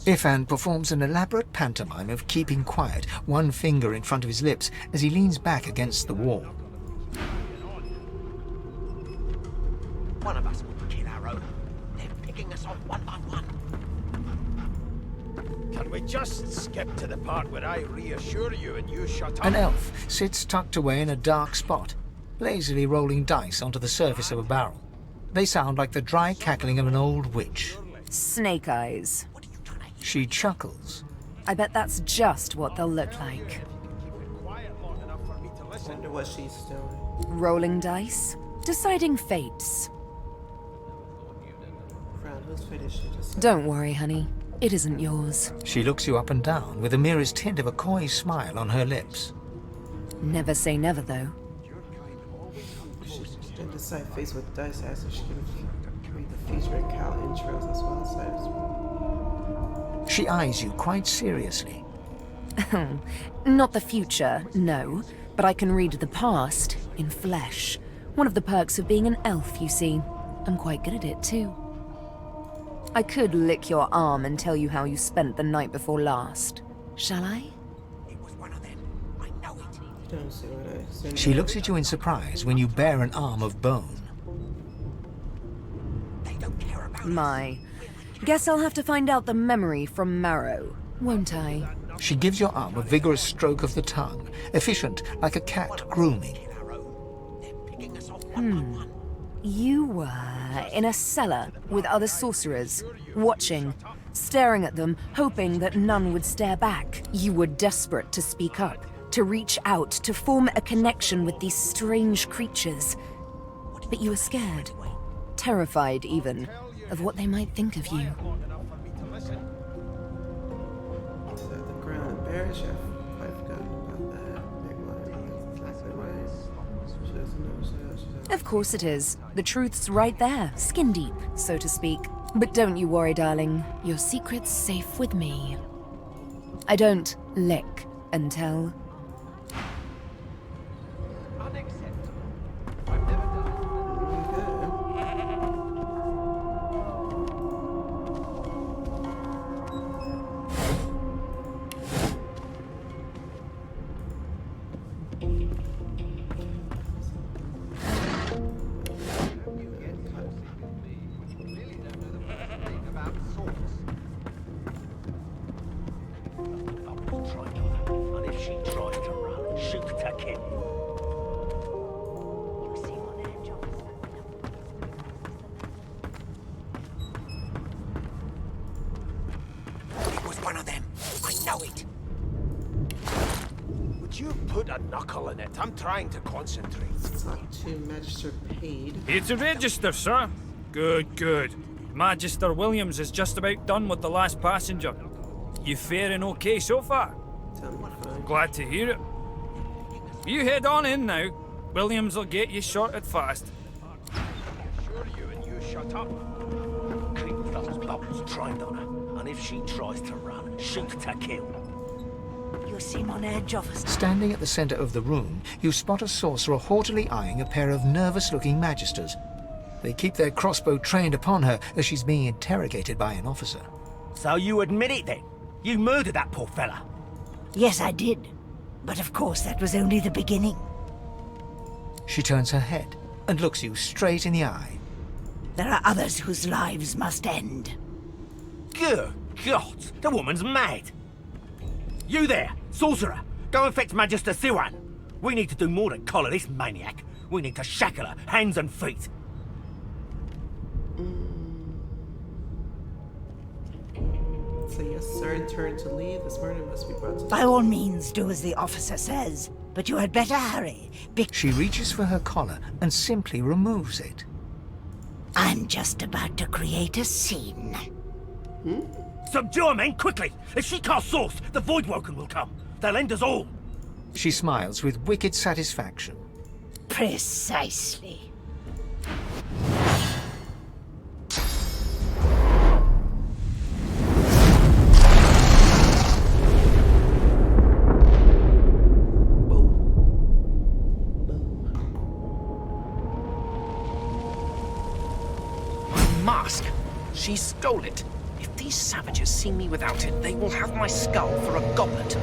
Ifan performs an elaborate pantomime of keeping quiet, one finger in front of his lips as he leans back against the wall. One of us will kill our own. They're picking us off one by one. Can we just skip to the part where I reassure you and you shut up? An elf sits tucked away in a dark spot, lazily rolling dice onto the surface of a barrel. They sound like the dry cackling of an old witch. Snake eyes. She chuckles. I bet that's just what they'll look like. Wonder what she's doing. Rolling dice, deciding fates. Fran, whose fate is she deciding? Don't worry, honey. It isn't yours. She looks you up and down with the merest hint of a coy smile on her lips. Never say never, though. She didn't decide face with dice as so she can read the feature and Cal intros as well. So she eyes you quite seriously. Not the future, no. But I can read the past in flesh. One of the perks of being an elf, you see. I'm quite good at it, too. I could lick your arm and tell you how you spent the night before last. Shall I? don't see what I see. She looks at you in surprise when you bare an arm of bone. My. Guess I'll have to find out the memory from Marrow, won't I? She gives your arm a vigorous stroke of the tongue, efficient like a cat grooming. You were in a cellar with other sorcerers, watching, staring at them, hoping that none would stare back. You were desperate to speak up, to reach out, to form a connection with these strange creatures. But you were scared, terrified even, of what they might think of you. So the ground and bear chef, I've forgotten about that. Big line, that's exactly right. She doesn't know she doesn't. Of course it is. The truth's right there, skin deep, so to speak. But don't you worry, darling. Your secret's safe with me. I don't lick and tell. I'm trying to concentrate. Talk to Magister Paid. Here to register, sir. Good, good. Magister Williams is just about done with the last passenger. You faring okay so far? Glad to hear it. You head on in now. Williams will get you sorted fast. Sure you and you shut up. Keep those bubbles trained on her, and if she tries to run, shoot to kill. You seem on edge of us. Standing at the center of the room, you spot a sorcerer haughtily eyeing a pair of nervous-looking magisters. They keep their crossbow trained upon her as she's being interrogated by an officer. So you admit it then? You murdered that poor fella? Yes, I did. But of course, that was only the beginning. She turns her head and looks you straight in the eye. There are others whose lives must end. Good God, the woman's mad. You there, sorcerer, go and fetch Magister Siwan. We need to do more than collar this maniac. We need to shackle her, hands and feet. So yes, sir, turn to leave. This murder must be brought to... By all means, do as the officer says. But you had better hurry. She reaches for her collar and simply removes it. I'm just about to create a scene. Subdue her, men, quickly! If she casts source, the Voidwoken will come. They'll end us all. She smiles with wicked satisfaction. Precisely. She stole it. If these savages see me without it, they will have my skull for a goblet.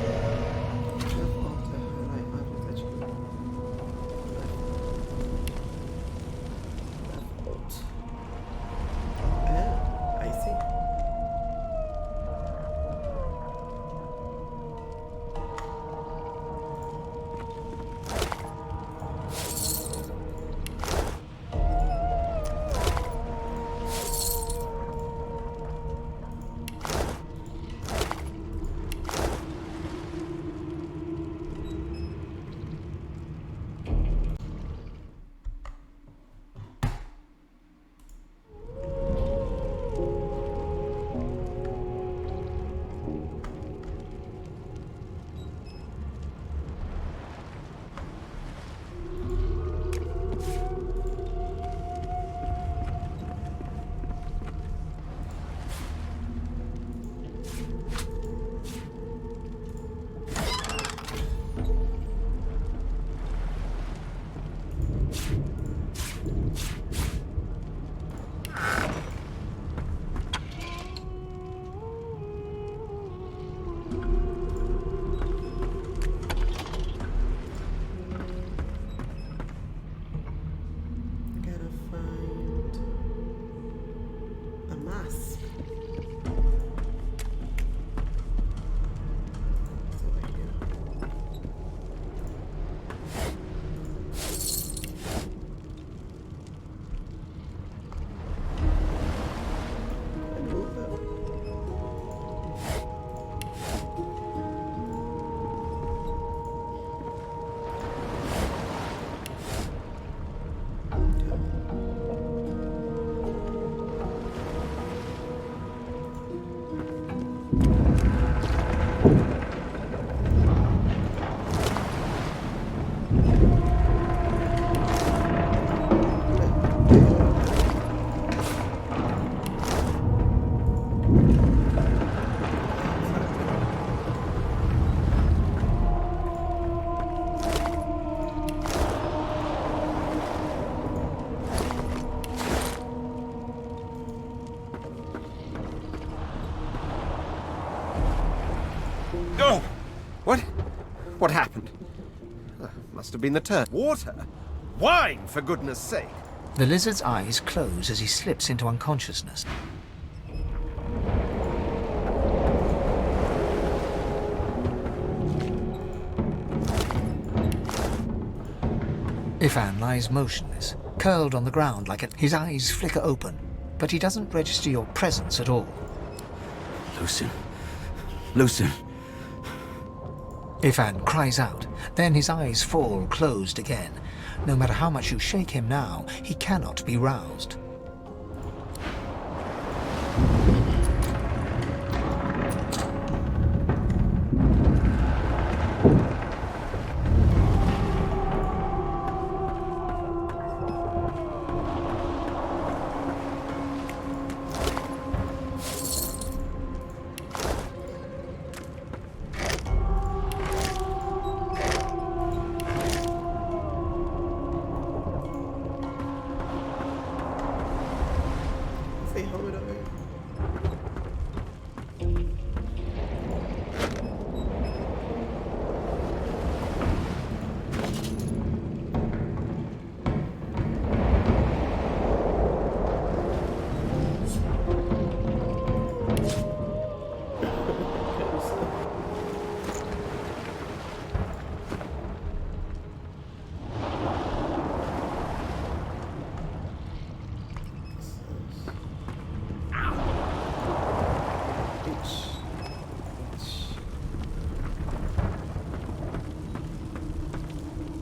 Oh! What happened? Must have been the turn. Water? Wine, for goodness sake! The lizard's eyes close as he slips into unconsciousness. Ifan lies motionless, curled on the ground like his eyes flicker open, but he doesn't register your presence at all. Lucien. Lucien. Ifan cries out, then his eyes fall closed again. No matter how much you shake him now, he cannot be roused.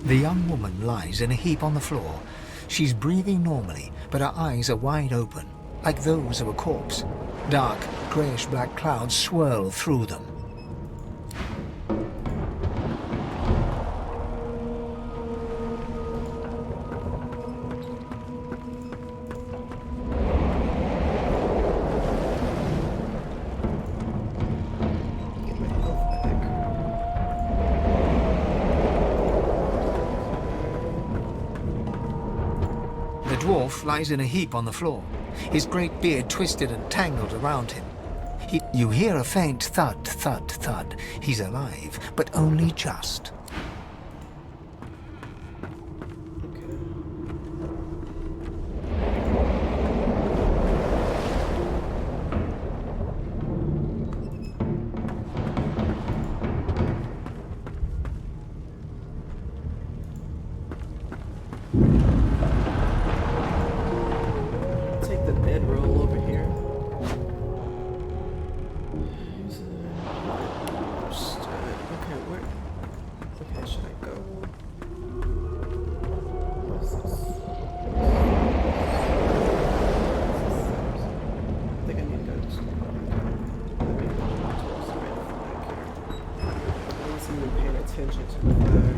The young woman lies in a heap on the floor. She's breathing normally, but her eyes are wide open, like those of a corpse. Dark, greyish-black clouds swirl through them. The dwarf lies in a heap on the floor. his great beard twisted and tangled around him. You hear a faint thud, thud, thud. He's alive, but only just. Take the bedroll over here. Okay, where? Okay, should I go? What's this? I think I need to go to. Let me go towards the red flag here. I wasn't even paying attention to the flag.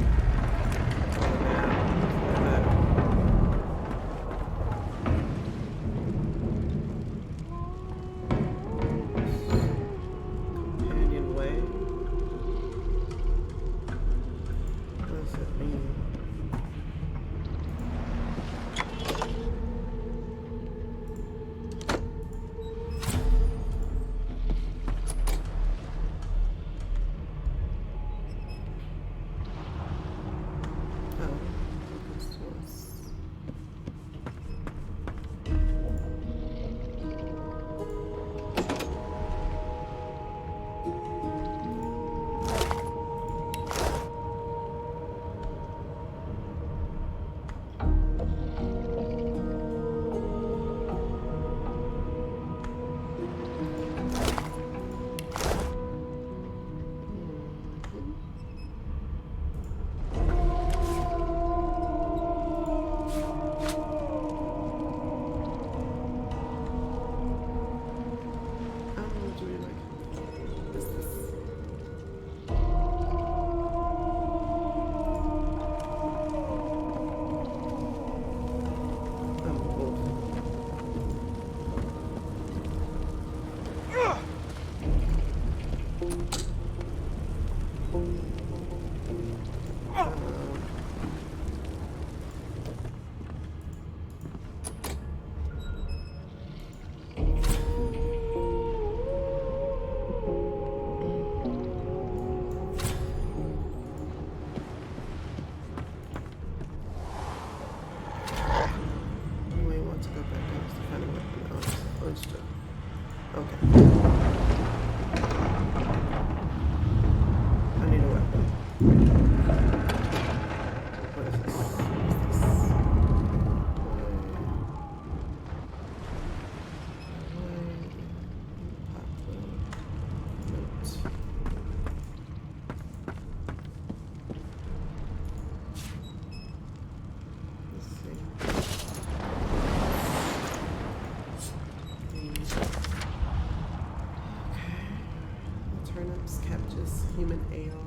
Human ale.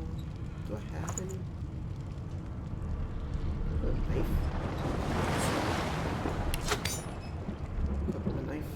Do I have any? A knife. Open the knife.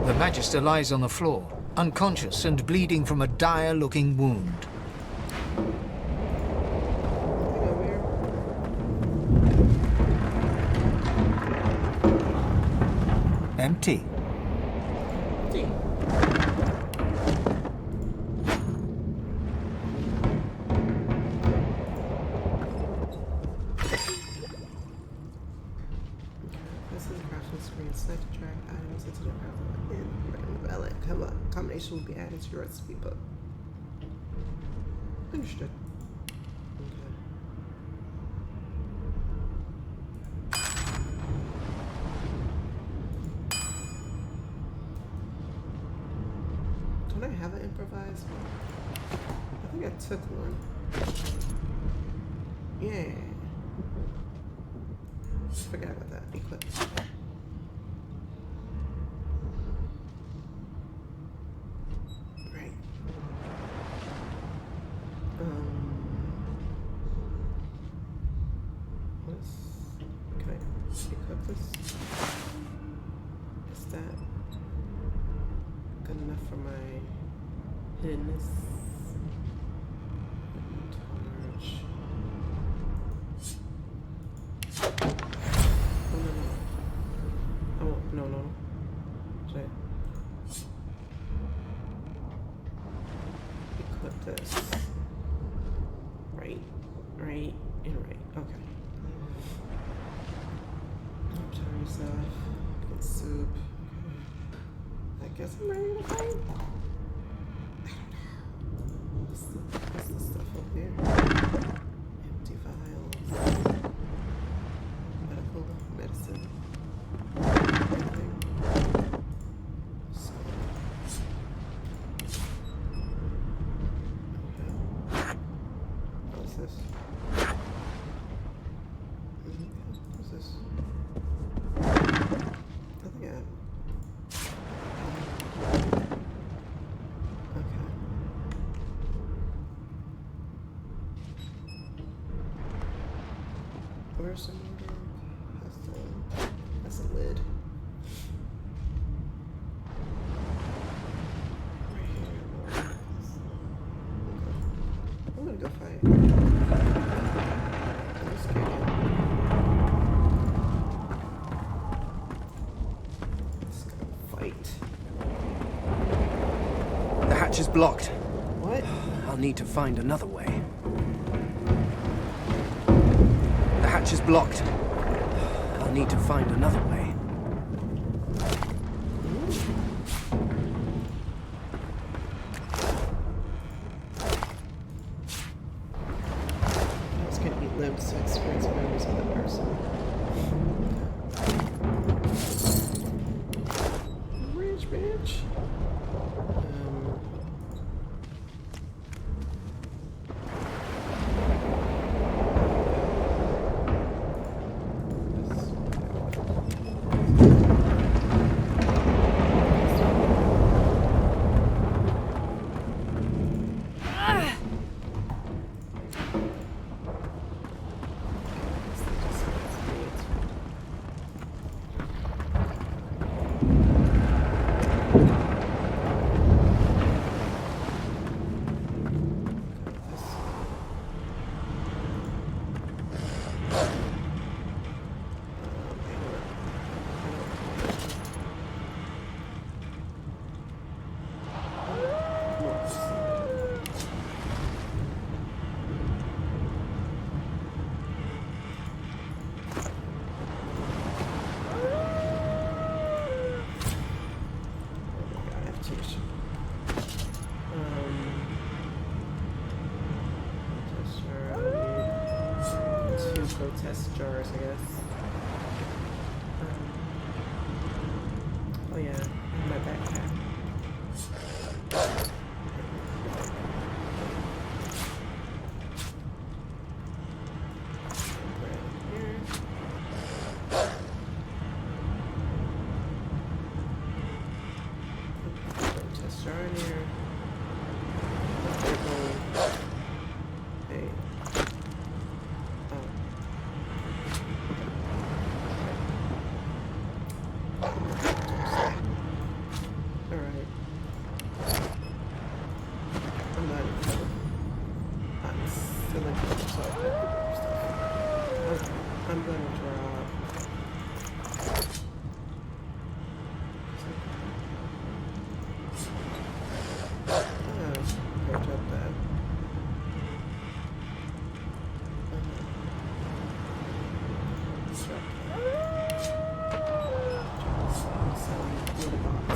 The Magister lies on the floor, unconscious and bleeding from a dire-looking wound. Empty. Combination will be added to your recipe book. Understood. Okay. Don't I have an improvised one? I think I took one. Yeah. Forgot about that. Equip. Right. Can I equip this? Is that good enough for my hiddenness? Torch. Oh, no. Oh, no. Should I equip this? Right, and right. Okay. Turn yourself. Get soup. I guess I'm ready to fight. I don't know. What's the stuff up there? Empty vials. Medical medicine. Anything. What's this? What's this? Nothing yet. Okay. Where's the motor? That's a lid. Right here. Okay. I'm gonna go fight. I'm scared. Fight. The hatch is blocked. What? I'll need to find another way. The hatch is blocked. I'll need to find another way. I was gonna eat limbs to experience memories of that person. Rich bitch. Protest jars, I guess. Oh yeah, my backpack. Protest jar in here. Hey. I'm gonna drop. Go drop that. Some little box.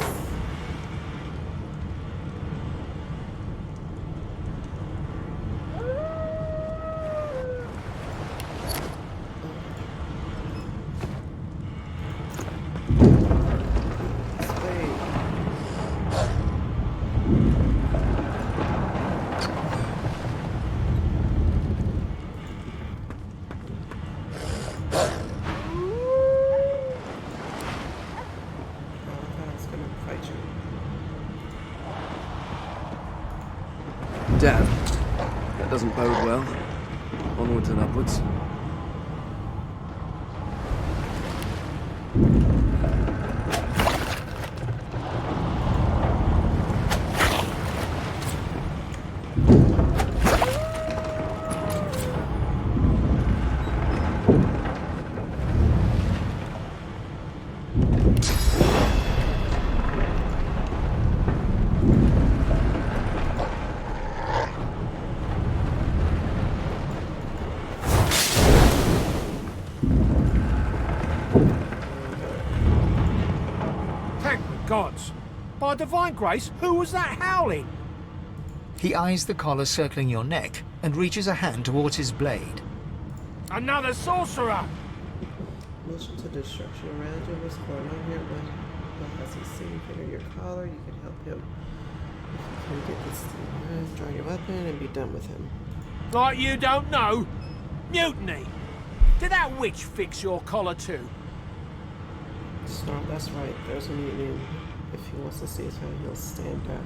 Damn. That doesn't bode well. Onwards and upwards. Gods! By divine grace, who was that howling? He eyes the collar circling your neck and reaches a hand towards his blade. Another sorcerer! Motion to destruction around you. What's going on here? What has he seen? Finger your collar. You can help him. If you can get this thing, draw your weapon and be done with him. Like you don't know? Mutiny! Did that witch fix your collar too? Snarl, that's right. There's a mutiny. If he wants to see it, he'll stand down.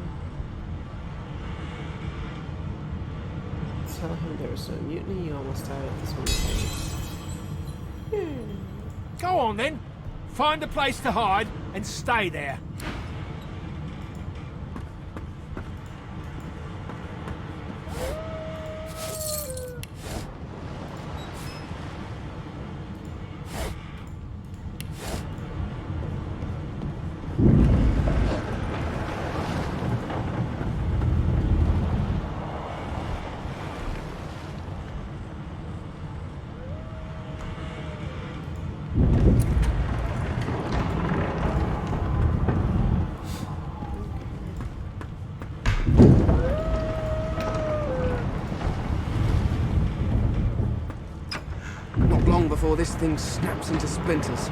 Tell him there was no mutiny. You almost died at this one. Go on then. Find a place to hide and stay there. Not long before this thing snaps into splinters.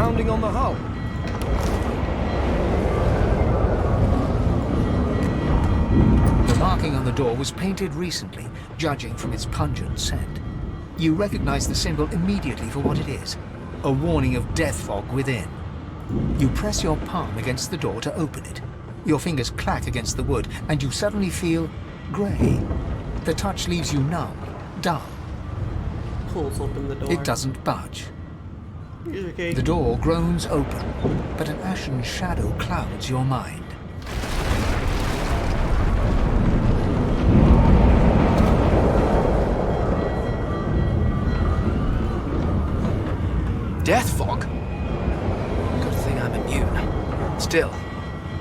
pounding on the hull. The marking on the door was painted recently, judging from its pungent scent. You recognize the symbol immediately for what it is, a warning of death fog within. You press your palm against the door to open it. Your fingers clack against the wood, and you suddenly feel grey. The touch leaves you numb, dull. Pulls open the door. It doesn't budge. Okay. The door groans open, but an ashen shadow clouds your mind. Death fog? Good thing I'm immune. Still,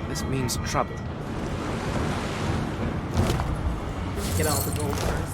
this means trouble. Get out the door first.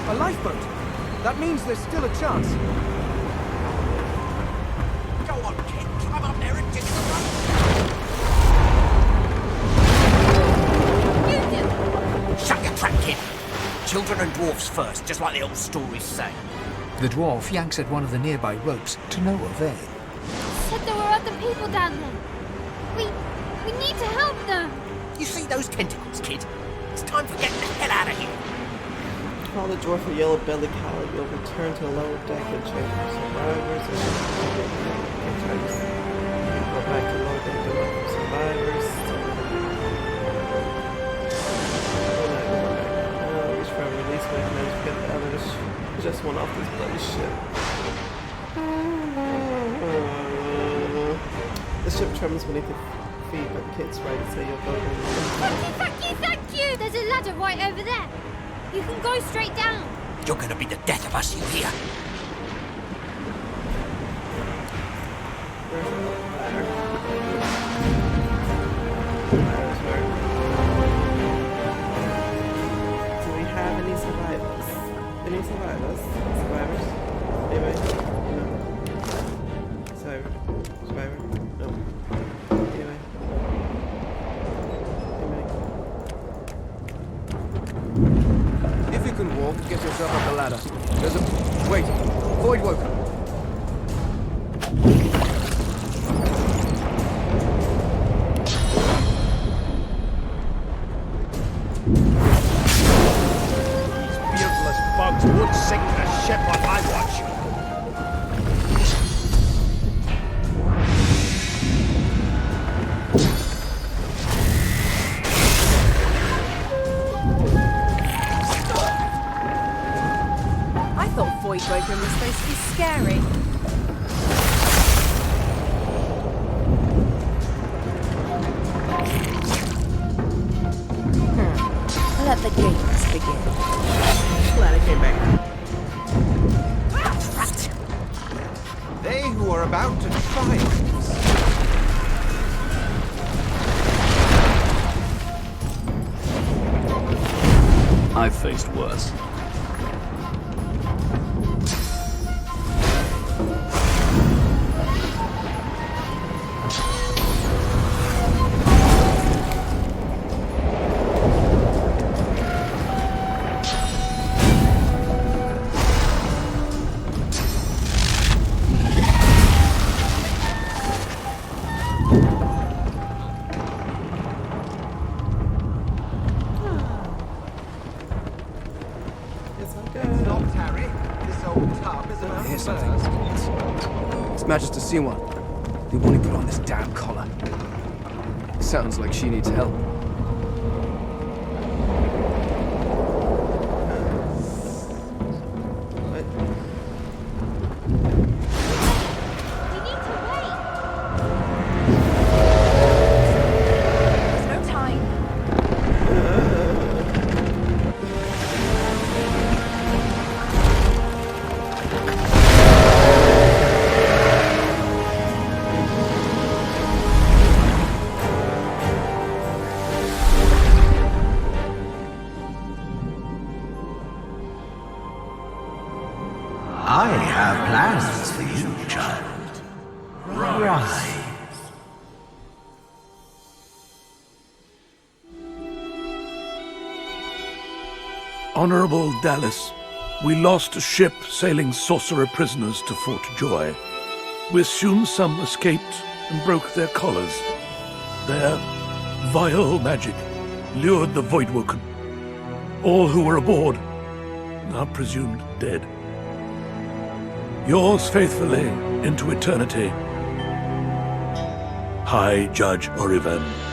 A lifeboat! That means there's still a chance. Go on, kid. Climb up there and just shut your trap, kid. Children and dwarfs first, just like the old stories say. The dwarf yanks at one of the nearby ropes to no avail. Said there were other people down there. We need to help them. You see those tentacles, kid? It's time for getting the hell out of here. Call the dwarf a yellow belly cow. You'll return to the lower deck and check for survivors. Go back to the lower deck and look for survivors. Reach for a release mechanism. Get the others. Just one off this bloody ship. The ship trembles beneath the feet, but kids right so you'll go Thank you! There's a ladder right over there. You can go straight down. You're gonna be the death of us, you hear? Survivor. No. Anyway. If you can walk, get yourself up the ladder. There's a... Wait. Void woken. Beardless bugs won't sink the ship on my watch. I thought Void Woken was supposed to be scary. Let the games begin. Glad I came back. They who are about to triumph. I've faced worse. Here's something. His Majesty Siwan. They want to put on this damn collar. Sounds like she needs help. I have plans for you, child. Rise. Honorable Dallas, we lost a ship sailing sorcerer prisoners to Fort Joy. We assume some escaped and broke their collars. Their vile magic lured the Voidwoken. All who were aboard are presumed dead. Yours faithfully into eternity, High Judge Rivellon.